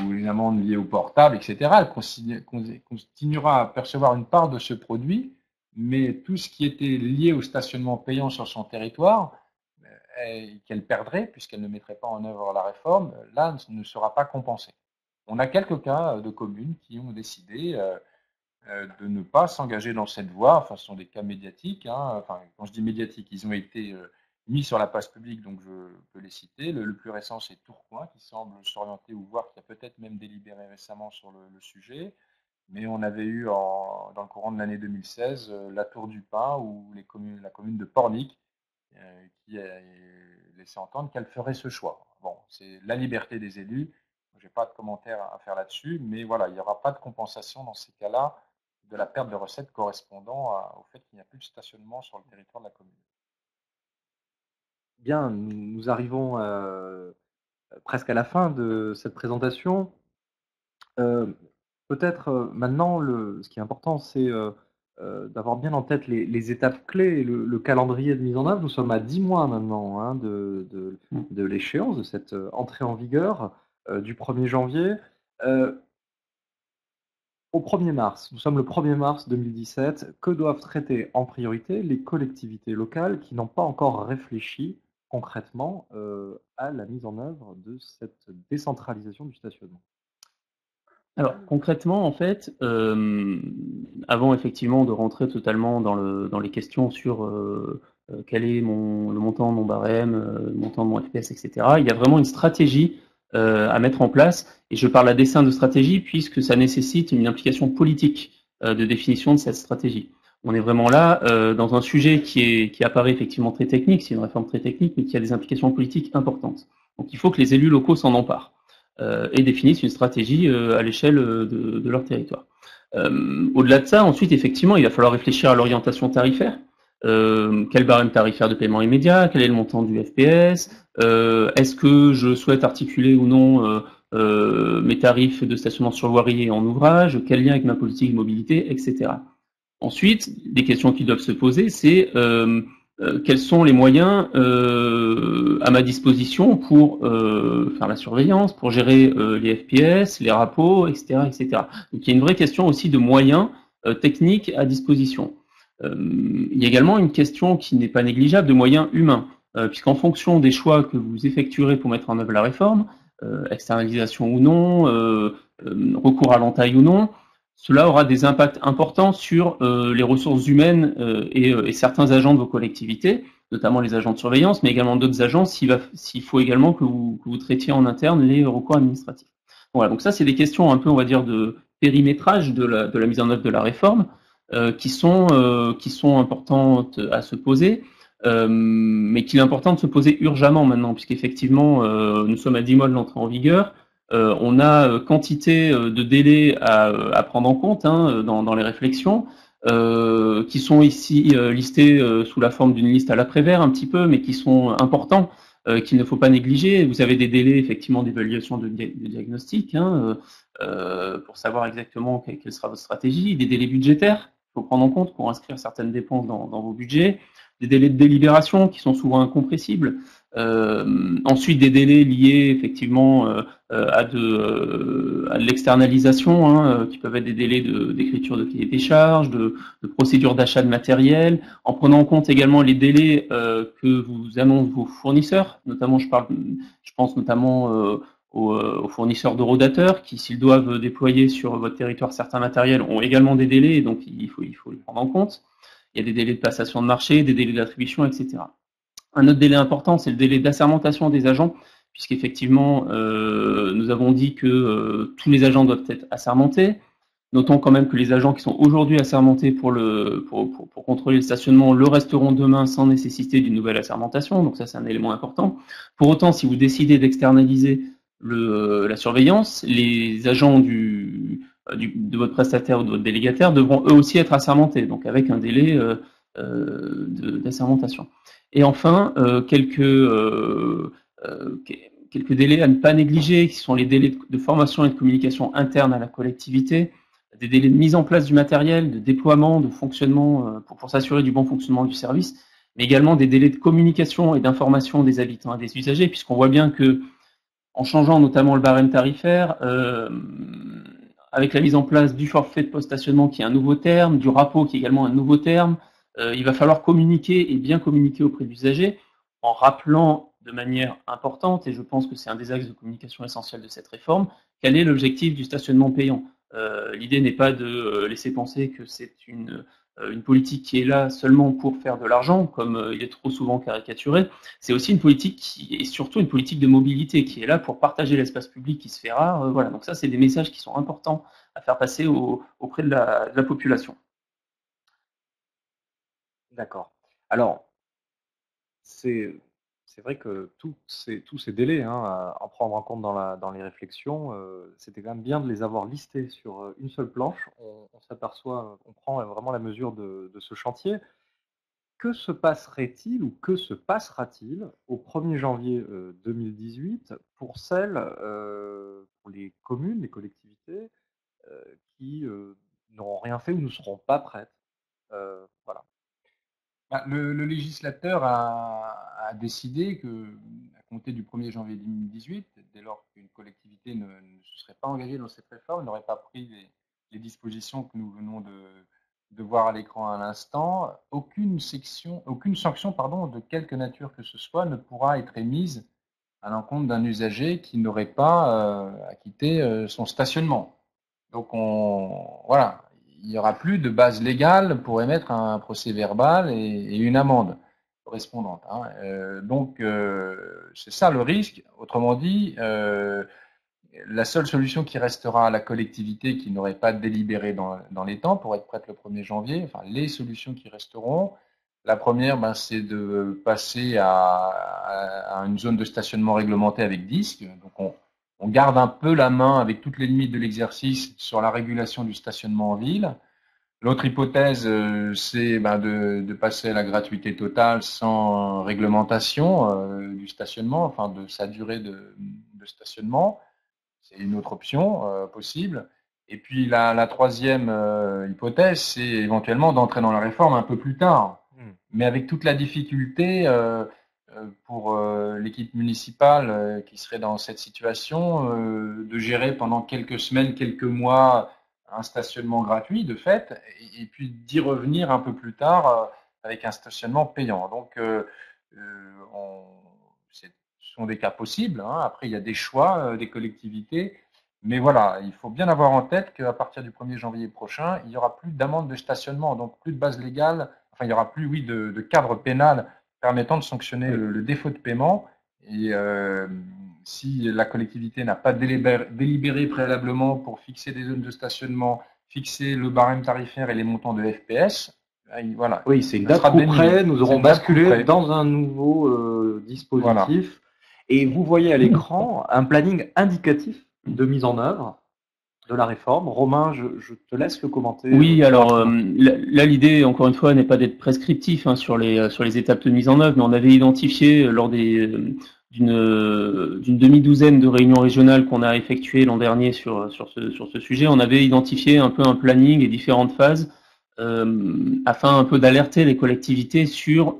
S4: ou les amendes liées au portable, etc., elle continuera à percevoir une part de ce produit, mais tout ce qui était lié au stationnement payant sur son territoire, qu'elle perdrait, puisqu'elle ne mettrait pas en œuvre la réforme, là, ne sera pas compensée. On a quelques cas de communes qui ont décidé de ne pas s'engager dans cette voie. Enfin, ce sont des cas médiatiques. Enfin, quand je dis médiatiques, ils ont été mis sur la place publique, donc je peux les citer. Le plus récent, c'est Tourcoing, qui semble s'orienter ou voir qu'il a peut-être même délibéré récemment sur le sujet. Mais on avait eu, dans le courant de l'année 2016, la Tour du Pin, ou la commune de Pornic, qui a laissé entendre qu'elle ferait ce choix. Bon, c'est la liberté des élus. Je n'ai pas de commentaire à faire là-dessus, mais voilà, il n'y aura pas de compensation dans ces cas-là de la perte de recettes correspondant au fait qu'il n'y a plus de stationnement sur le territoire de la commune.
S2: Bien, nous arrivons presque à la fin de cette présentation. Peut-être maintenant, ce qui est important, c'est d'avoir bien en tête les étapes clés et le calendrier de mise en œuvre. Nous sommes à 10 mois maintenant de l'échéance de cette entrée en vigueur du 1er janvier. Au 1er mars, nous sommes le 1er mars 2017, que doivent traiter en priorité les collectivités locales qui n'ont pas encore réfléchi concrètement à la mise en œuvre de cette décentralisation du stationnement?
S3: Alors concrètement, en fait, avant effectivement de rentrer totalement dans les questions sur quel est le montant de mon barème, le montant de mon FPS, etc., il y a vraiment une stratégie à mettre en place, et je parle à dessein de stratégie puisque ça nécessite une implication politique de définition de cette stratégie. On est vraiment là dans un sujet qui apparaît effectivement très technique, c'est une réforme très technique, mais qui a des implications politiques importantes. Donc il faut que les élus locaux s'en emparent et définissent une stratégie à l'échelle de leur territoire. Au-delà de ça, ensuite, effectivement, il va falloir réfléchir à l'orientation tarifaire. Quel barème tarifaire de paiement immédiat, quel est le montant du FPS, est-ce que je souhaite articuler ou non mes tarifs de stationnement sur voirie et en ouvrage, quel lien avec ma politique de mobilité, etc. Ensuite, des questions qui doivent se poser, c'est quels sont les moyens à ma disposition pour faire la surveillance, pour gérer les FPS, les rapports, etc., etc. Donc il y a une vraie question aussi de moyens techniques à disposition. Il y a également une question qui n'est pas négligeable de moyens humains, puisqu'en fonction des choix que vous effectuerez pour mettre en œuvre la réforme, externalisation ou non, recours à l'entaille ou non, cela aura des impacts importants sur les ressources humaines et certains agents de vos collectivités, notamment les agents de surveillance, mais également d'autres agents s'il faut également que vous traitiez en interne les recours administratifs. Voilà, donc ça c'est des questions un peu, on va dire, de périmétrage de la mise en œuvre de la réforme qui sont importantes à se poser, mais qu'il est important de se poser urgemment maintenant, puisqu'effectivement nous sommes à 10 mois de l'entrée en vigueur. On a quantité de délais à prendre en compte dans les réflexions, qui sont ici listés sous la forme d'une liste à l'après-vert un petit peu, mais qui sont importants qu'il ne faut pas négliger. Vous avez des délais effectivement d'évaluation de diagnostic pour savoir exactement quelle sera votre stratégie, des délais budgétaires qu'il faut prendre en compte pour inscrire certaines dépenses dans vos budgets, des délais de délibération qui sont souvent incompressibles. Ensuite, des délais liés effectivement à de l'externalisation, qui peuvent être des délais d'écriture de cahier des charges, de procédures d'achat de matériel, en prenant en compte également les délais que vous annoncent vos fournisseurs. Notamment, je pense notamment aux fournisseurs d'horodateurs qui, s'ils doivent déployer sur votre territoire certains matériels, ont également des délais, donc il faut les prendre en compte. Il y a des délais de passation de marché, des délais d'attribution, etc. Un autre délai important, c'est le délai d'assermentation des agents, puisqu'effectivement, nous avons dit que tous les agents doivent être assermentés. Notons quand même que les agents qui sont aujourd'hui assermentés pour contrôler le stationnement le resteront demain sans nécessité d'une nouvelle assermentation. Donc ça, c'est un élément important. Pour autant, si vous décidez d'externaliser la surveillance, les agents de votre prestataire ou de votre délégataire devront eux aussi être assermentés, donc avec un délai d'assermentation. Et enfin, quelques délais à ne pas négliger, qui sont les délais de formation et de communication interne à la collectivité, des délais de mise en place du matériel, de déploiement, de fonctionnement, pour s'assurer du bon fonctionnement du service, mais également des délais de communication et d'information des habitants et des usagers, puisqu'on voit bien que, en changeant notamment le barème tarifaire, avec la mise en place du forfait de post-stationnement qui est un nouveau terme, du rapport qui est également un nouveau terme, il va falloir communiquer et bien communiquer auprès de l'usager en rappelant de manière importante, et je pense que c'est un des axes de communication essentiels de cette réforme, quel est l'objectif du stationnement payant. L'idée n'est pas de laisser penser que c'est une politique qui est là seulement pour faire de l'argent, comme il est trop souvent caricaturé. C'est aussi une politique qui est surtout une politique de mobilité, qui est là pour partager l'espace public qui se fait rare. Voilà. Donc ça, c'est des messages qui sont importants à faire passer auprès de la population.
S2: D'accord. Alors, c'est vrai que tous ces délais, à en prendre en compte dans les réflexions, c'était quand même bien de les avoir listés sur une seule planche. On s'aperçoit, on prend vraiment la mesure de ce chantier. Que se passerait-il ou que se passera-t-il au 1er janvier 2018 pour pour les communes, les collectivités qui n'auront rien fait ou ne seront pas prêtes? Voilà.
S4: Le législateur a décidé que, à compter du 1er janvier 2018, dès lors qu'une collectivité ne se serait pas engagée dans cette réforme, n'aurait pas pris les dispositions que nous venons de voir à l'écran à l'instant, aucune sanction de quelque nature que ce soit ne pourra être émise à l'encontre d'un usager qui n'aurait pas acquitté son stationnement. Donc voilà. Il n'y aura plus de base légale pour émettre un procès-verbal et une amende correspondante. Donc, c'est ça le risque. Autrement dit, la seule solution qui restera à la collectivité qui n'aurait pas délibéré dans les temps pour être prête le 1er janvier, enfin, les solutions qui resteront, la première, c'est de passer à une zone de stationnement réglementée avec disque. Donc, on garde un peu la main avec toutes les limites de l'exercice sur la régulation du stationnement en ville. L'autre hypothèse, c'est de passer à la gratuité totale sans réglementation du stationnement, enfin de sa durée de stationnement. C'est une autre option possible. Et puis la troisième hypothèse, c'est éventuellement d'entrer dans la réforme un peu plus tard, mais avec toute la difficulté pour l'équipe municipale qui serait dans cette situation, de gérer pendant quelques semaines, quelques mois un stationnement gratuit de fait, et puis d'y revenir un peu plus tard avec un stationnement payant. Donc, ce sont des cas possibles. Après, il y a des choix des collectivités, mais voilà, il faut bien avoir en tête qu'à partir du 1er janvier prochain, il n'y aura plus d'amende de stationnement, donc plus de base légale, enfin, il n'y aura plus, de cadre pénal permettant de sanctionner le défaut de paiement. Et si la collectivité n'a pas délibéré préalablement pour fixer des zones de stationnement, fixer le barème tarifaire et les montants de FPS, voilà.
S2: Oui, c'est une date coup près, nous aurons basculé dans un nouveau dispositif. Voilà. Et vous voyez à l'écran un planning indicatif de mise en œuvre de la réforme. Romain, je te laisse le commenter.
S3: Oui, alors là, l'idée, encore une fois, n'est pas d'être prescriptif sur les étapes de mise en œuvre, mais on avait identifié lors des d'une demi-douzaine de réunions régionales qu'on a effectuées l'an dernier sur ce sujet, on avait identifié un peu un planning et différentes phases afin un peu d'alerter les collectivités sur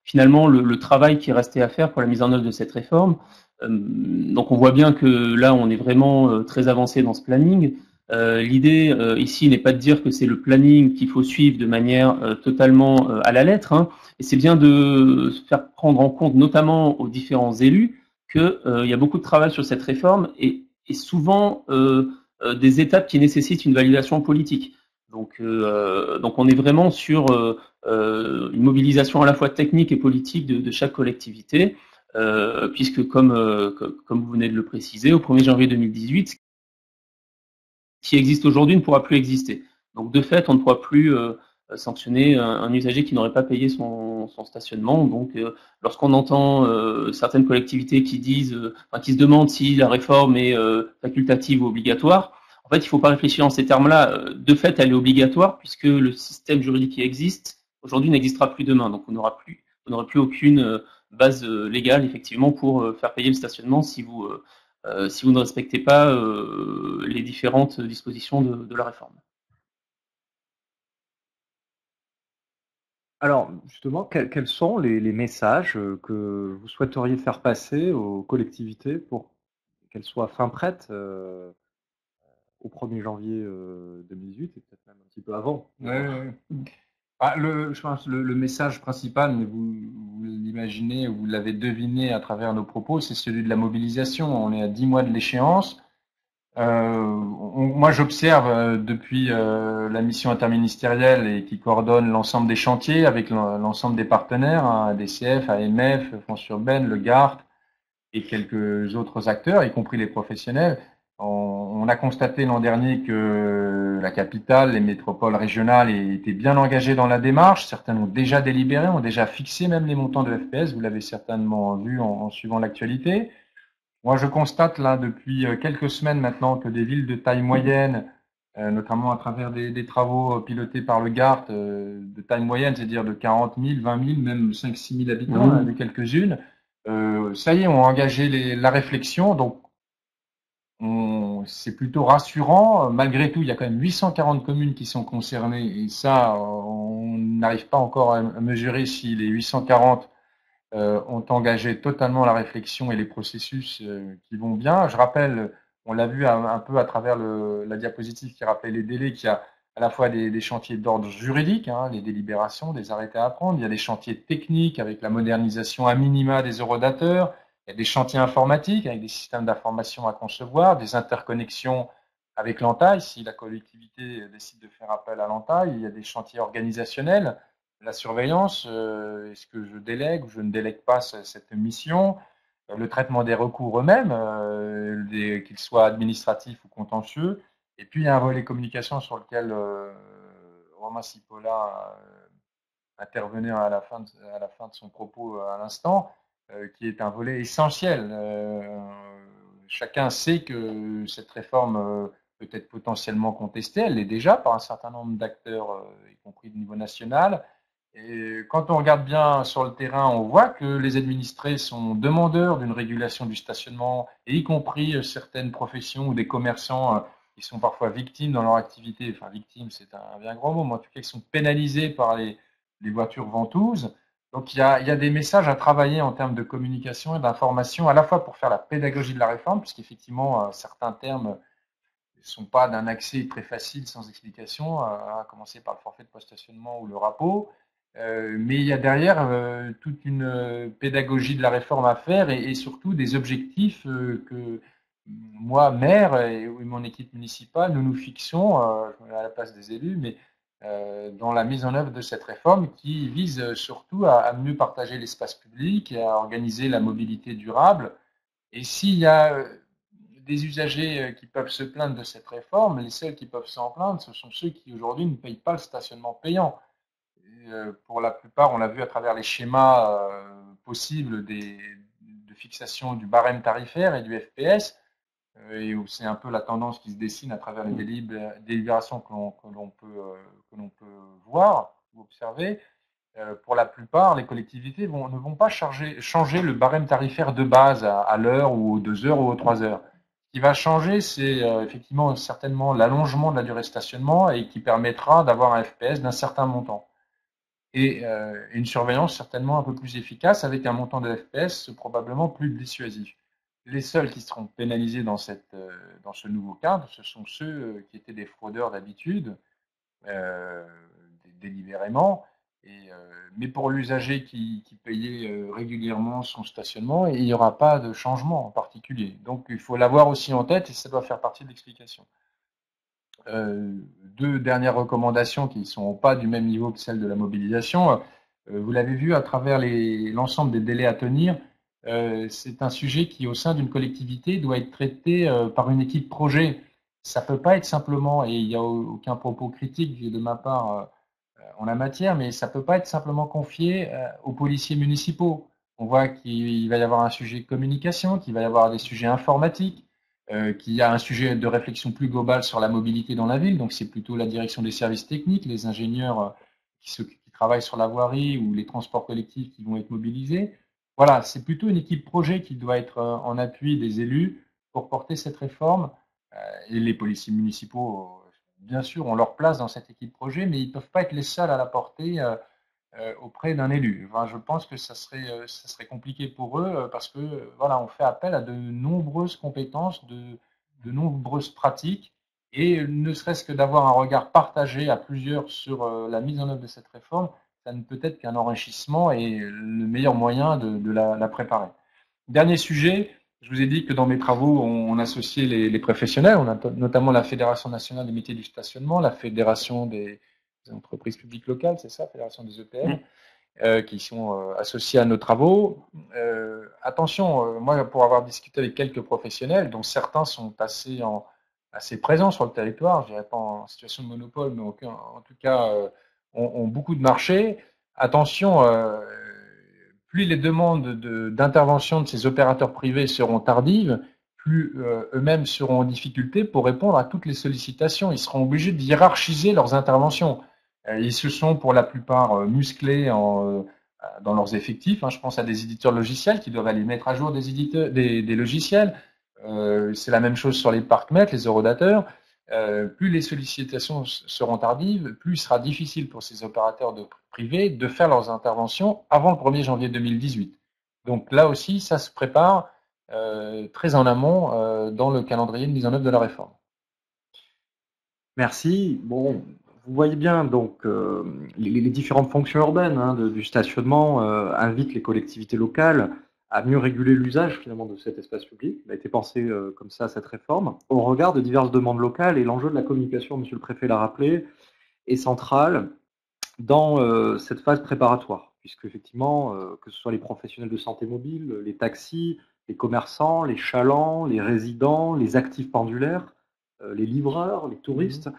S3: finalement le travail qui restait à faire pour la mise en œuvre de cette réforme. Donc on voit bien que là on est vraiment très avancé dans ce planning. L'idée ici n'est pas de dire que c'est le planning qu'il faut suivre de manière totalement à la lettre, hein, et c'est bien de se faire prendre en compte, notamment aux différents élus, qu'il y a beaucoup de travail sur cette réforme et souvent des étapes qui nécessitent une validation politique. Donc on est vraiment sur une mobilisation à la fois technique et politique de chaque collectivité, puisque comme vous venez de le préciser, au 1er janvier 2018, ce qui existe aujourd'hui ne pourra plus exister. Donc de fait, on ne pourra plus sanctionner un usager qui n'aurait pas payé son stationnement. Donc lorsqu'on entend certaines collectivités qui disent, qui se demandent si la réforme est facultative ou obligatoire, en fait, il ne faut pas réfléchir en ces termes-là. De fait, elle est obligatoire puisque le système juridique qui existe aujourd'hui n'existera plus demain. Donc, vous n'aurez plus aucune base légale, effectivement, pour faire payer le stationnement si vous ne respectez pas les différentes dispositions de la réforme.
S2: Alors, justement, quels sont les messages que vous souhaiteriez faire passer aux collectivités pour qu'elles soient fin prêtes au 1er janvier 2018 et peut-être même un petit peu avant?
S4: Ouais. Je pense le message principal, mais vous l'imaginez, vous l'avez deviné à travers nos propos, c'est celui de la mobilisation. On est à 10 mois de l'échéance. Moi, j'observe depuis la mission interministérielle et qui coordonne l'ensemble des chantiers avec l'ensemble des partenaires, hein, ADCF, AMF, France urbaine, le GART et quelques autres acteurs, y compris les professionnels. On a constaté l'an dernier que la capitale, les métropoles régionales étaient bien engagées dans la démarche. Certaines ont déjà délibéré, ont déjà fixé même les montants de FPS. Vous l'avez certainement vu en suivant l'actualité. Moi, je constate là depuis quelques semaines maintenant que des villes de taille moyenne, notamment à travers des travaux pilotés par le GART, de taille moyenne, c'est-à-dire de 40 000, 20 000, même 5-6 000 habitants, de quelques-unes, ça y est, ont engagé la réflexion. Donc, c'est plutôt rassurant. Malgré tout, il y a quand même 840 communes qui sont concernées et ça, on n'arrive pas encore à mesurer si les 840 ont engagé totalement la réflexion et les processus qui vont bien. Je rappelle, on l'a vu un peu à travers la diapositive qui rappelait les délais, qu'il y a à la fois des chantiers d'ordre juridique, hein, les délibérations, des arrêtés à prendre, il y a des chantiers techniques avec la modernisation à minima des eurodateurs, il y a des chantiers informatiques avec des systèmes d'information à concevoir, des interconnexions avec l'entaille, si la collectivité décide de faire appel à l'entaille, il y a des chantiers organisationnels, la surveillance, est-ce que je délègue ou je ne délègue pas cette mission, le traitement des recours eux-mêmes, qu'ils soient administratifs ou contentieux, et puis il y a un volet communication sur lequel Romain Cipolla intervenait à la fin de son propos à l'instant, qui est un volet essentiel. Chacun sait que cette réforme peut être potentiellement contestée, elle l'est déjà par un certain nombre d'acteurs, y compris de niveau national. Et quand on regarde bien sur le terrain, on voit que les administrés sont demandeurs d'une régulation du stationnement, et y compris certaines professions ou des commerçants qui sont parfois victimes dans leur activité. Enfin, victimes, c'est un bien grand mot, mais en tout cas, qui sont pénalisés par les voitures ventouses. Donc, il y a des messages à travailler en termes de communication et d'information, à la fois pour faire la pédagogie de la réforme, puisqu'effectivement, certains termes ne sont pas d'un accès très facile, sans explication, à commencer par le forfait de post-stationnement ou le RAPO. Mais il y a derrière toute une pédagogie de la réforme à faire et surtout des objectifs que moi, maire et mon équipe municipale, nous fixons, je me mets à la place des élus, mais dans la mise en œuvre de cette réforme qui vise surtout à mieux partager l'espace public et à organiser la mobilité durable. Et s'il y a des usagers qui peuvent se plaindre de cette réforme, les seuls qui peuvent s'en plaindre, ce sont ceux qui aujourd'hui ne payent pas le stationnement payant. Et, pour la plupart, on l'a vu à travers les schémas possibles de fixation du barème tarifaire et du FPS, et où c'est un peu la tendance qui se dessine à travers les délibérations que l'on peut voir ou observer. pour la plupart, les collectivités ne vont pas changer le barème tarifaire de base à l'heure ou aux 2 heures ou aux 3 heures. Ce qui va changer, c'est effectivement certainement l'allongement de la durée de stationnement et qui permettra d'avoir un FPS d'un certain montant. Et une surveillance certainement un peu plus efficace avec un montant de FPS probablement plus dissuasif. Les seuls qui seront pénalisés dans ce nouveau cadre, ce sont ceux qui étaient des fraudeurs d'habitude, délibérément. Mais pour l'usager qui payait régulièrement son stationnement, il n'y aura pas de changement en particulier. Donc il faut l'avoir aussi en tête et ça doit faire partie de l'explication. 2 dernières recommandations qui ne sont pas du même niveau que celles de la mobilisation. Vous l'avez vu à travers l'ensemble des délais à tenir. C'est un sujet qui, au sein d'une collectivité, doit être traité par une équipe projet. Ça peut pas être simplement, et il n'y a aucun propos critique de ma part en la matière, mais ça peut pas être simplement confié aux policiers municipaux. On voit qu'il va y avoir un sujet de communication, qu'il va y avoir des sujets informatiques, qu'il y a un sujet de réflexion plus globale sur la mobilité dans la ville. Donc c'est plutôt la direction des services techniques, les ingénieurs qui travaillent sur la voirie ou les transports collectifs qui vont être mobilisés. Voilà, c'est plutôt une équipe projet qui doit être en appui des élus pour porter cette réforme. Et les policiers municipaux, bien sûr, ont leur place dans cette équipe projet, mais ils ne peuvent pas être les seuls à la porter auprès d'un élu. Enfin, je pense que ça serait compliqué pour eux parce que voilà, on fait appel à de nombreuses compétences, de nombreuses pratiques, et ne serait-ce que d'avoir un regard partagé à plusieurs sur la mise en œuvre de cette réforme, ça ne peut être qu'un enrichissement et le meilleur moyen de la préparer. Dernier sujet, je vous ai dit que dans mes travaux, on associait les professionnels, on a notamment la Fédération nationale des métiers du stationnement, la Fédération des entreprises publiques locales, c'est ça, Fédération des EPM, qui sont associés à nos travaux. Attention, moi, pour avoir discuté avec quelques professionnels, dont certains sont assez présents sur le territoire, je dirais pas en situation de monopole, mais en tout cas ont beaucoup de marchés. Attention, plus les demandes d'intervention de ces opérateurs privés seront tardives, plus eux-mêmes seront en difficulté pour répondre à toutes les sollicitations. Ils seront obligés de hiérarchiser leurs interventions. Ils se sont pour la plupart musclés dans leurs effectifs. Je pense à des éditeurs logiciels qui doivent aller mettre à jour des logiciels. C'est la même chose sur les parcs-mètres, les horodateurs. Plus les sollicitations seront tardives, plus il sera difficile pour ces opérateurs privés de faire leurs interventions avant le 1er janvier 2018. Donc là aussi, ça se prépare très en amont dans le calendrier de mise en œuvre de la réforme.
S2: Merci. Bon, vous voyez bien, donc les différentes fonctions urbaines du stationnement invitent les collectivités locales à mieux réguler l'usage finalement de cet espace public. Il a été pensé comme ça, cette réforme, au regard de diverses demandes locales, et l'enjeu de la communication, monsieur le préfet l'a rappelé, est central dans cette phase préparatoire, puisque effectivement, que ce soit les professionnels de santé mobile, les taxis, les commerçants, les chalands, les résidents, les actifs pendulaires, les livreurs, les touristes,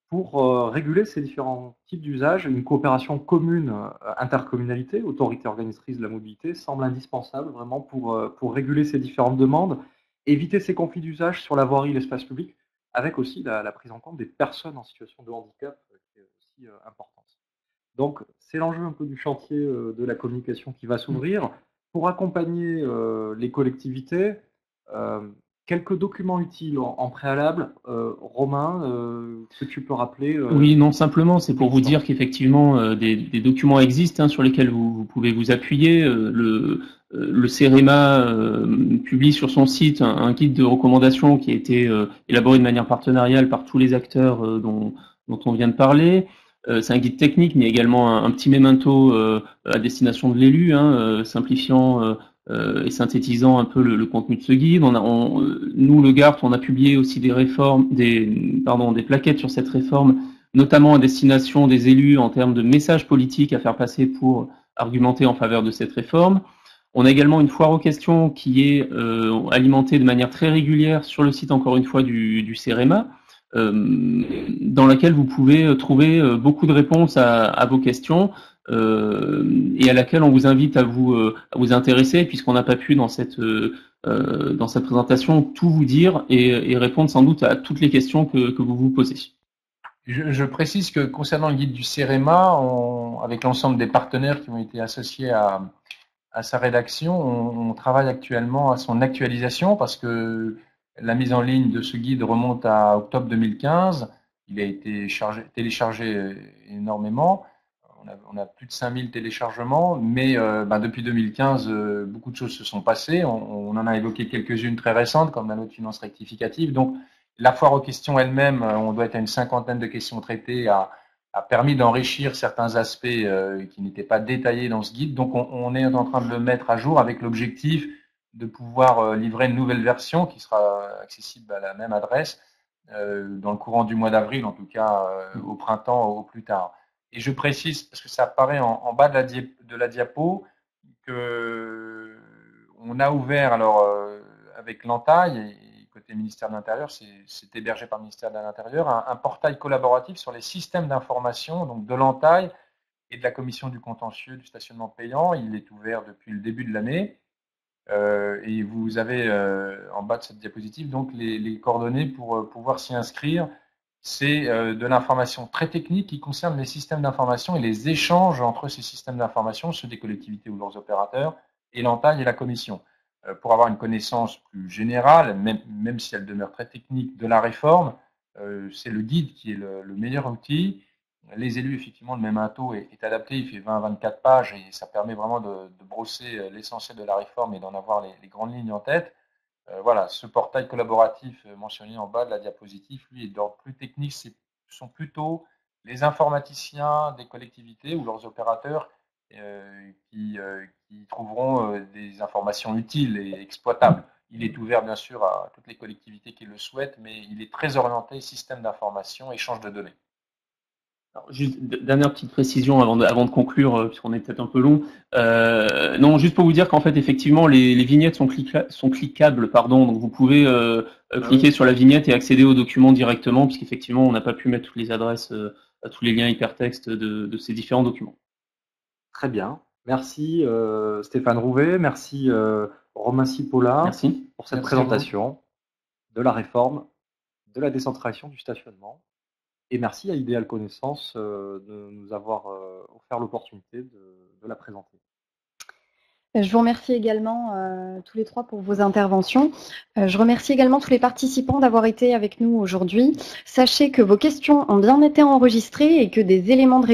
S2: pour réguler ces différents types d'usages, une coopération commune, intercommunalité, autorité organisatrice de la mobilité, semble indispensable vraiment pour réguler ces différentes demandes, éviter ces conflits d'usage sur la voirie et l'espace public, avec aussi la prise en compte des personnes en situation de handicap, qui est aussi importante. Donc, c'est l'enjeu un peu du chantier de la communication qui va s'ouvrir. Pour accompagner les collectivités, quelques documents utiles en préalable. Romain, que tu peux rappeler
S3: Oui, non, simplement, c'est pour vous dire qu'effectivement, des documents existent sur lesquels vous pouvez vous appuyer. Le CEREMA publie sur son site un guide de recommandations qui a été élaboré de manière partenariale par tous les acteurs dont on vient de parler. C'est un guide technique, mais également un petit memento à destination de l'élu, simplifiant et synthétisant un peu le contenu de ce guide. Nous, le GART, on a publié aussi des plaquettes sur cette réforme, notamment à destination des élus en termes de messages politiques à faire passer pour argumenter en faveur de cette réforme. On a également une foire aux questions qui est alimentée de manière très régulière sur le site, encore une fois, du CEREMA, dans laquelle vous pouvez trouver beaucoup de réponses à vos questions, et à laquelle on vous invite à vous intéresser, puisqu'on n'a pas pu dans cette présentation tout vous dire et répondre sans doute à toutes les questions que vous vous posez.
S4: Je précise que concernant le guide du CEREMA, avec l'ensemble des partenaires qui ont été associés à sa rédaction, on travaille actuellement à son actualisation parce que la mise en ligne de ce guide remonte à octobre 2015. Il a été téléchargé énormément. On a plus de 5000 téléchargements, mais depuis 2015, beaucoup de choses se sont passées. On en a évoqué quelques-unes très récentes, comme la loi de finances rectificative. Donc, la foire aux questions elle-même, on doit être à une 50aine de questions traitées, a permis d'enrichir certains aspects qui n'étaient pas détaillés dans ce guide. Donc, on est en train de le mettre à jour avec l'objectif de pouvoir livrer une nouvelle version qui sera accessible à la même adresse dans le courant du mois d'avril, en tout cas au printemps au plus tard. Et je précise, parce que ça apparaît en bas de la diapo, que on a ouvert, alors avec l'entaille, et côté ministère de l'Intérieur, c'est hébergé par le ministère de l'Intérieur, un portail collaboratif sur les systèmes d'information, donc de l'entaille et de la commission du contentieux du stationnement payant. Il est ouvert depuis le début de l'année. Et vous avez en bas de cette diapositive donc les coordonnées pour pouvoir s'y inscrire. C'est de l'information très technique qui concerne les systèmes d'information et les échanges entre ces systèmes d'information, ceux des collectivités ou leurs opérateurs, et l'entaille et la commission. Pour avoir une connaissance plus générale, même si elle demeure très technique, de la réforme, c'est le guide qui est le meilleur outil. Les élus, effectivement, le Memento est adapté, il fait 20 à 24 pages et ça permet vraiment de brosser l'essentiel de la réforme et d'en avoir les grandes lignes en tête. Voilà, ce portail collaboratif mentionné en bas de la diapositive, lui, est d'ordre plus technique. Ce sont plutôt les informaticiens des collectivités ou leurs opérateurs qui trouveront des informations utiles et exploitables. Il est ouvert, bien sûr, à toutes les collectivités qui le souhaitent, mais il est très orienté système d'information, échange de données.
S3: Alors, juste dernière petite précision avant de conclure, puisqu'on est peut-être un peu long. Non, juste pour vous dire qu'en fait, effectivement, les vignettes sont cliquables, pardon. Donc, vous pouvez cliquer sur la vignette et accéder au document directement, puisqu'effectivement, on n'a pas pu mettre toutes les adresses à tous les liens hypertextes de ces différents documents.
S2: Très bien. Merci Stéphane Rouvet, merci Romain Cipolla
S3: Merci.
S2: pour cette présentation de la réforme de la décentralisation du stationnement. Et merci à Idéal Connaissance de nous avoir offert l'opportunité de la présenter.
S1: Je vous remercie également tous les trois pour vos interventions. Je remercie également tous les participants d'avoir été avec nous aujourd'hui. Sachez que vos questions ont bien été enregistrées et que des éléments de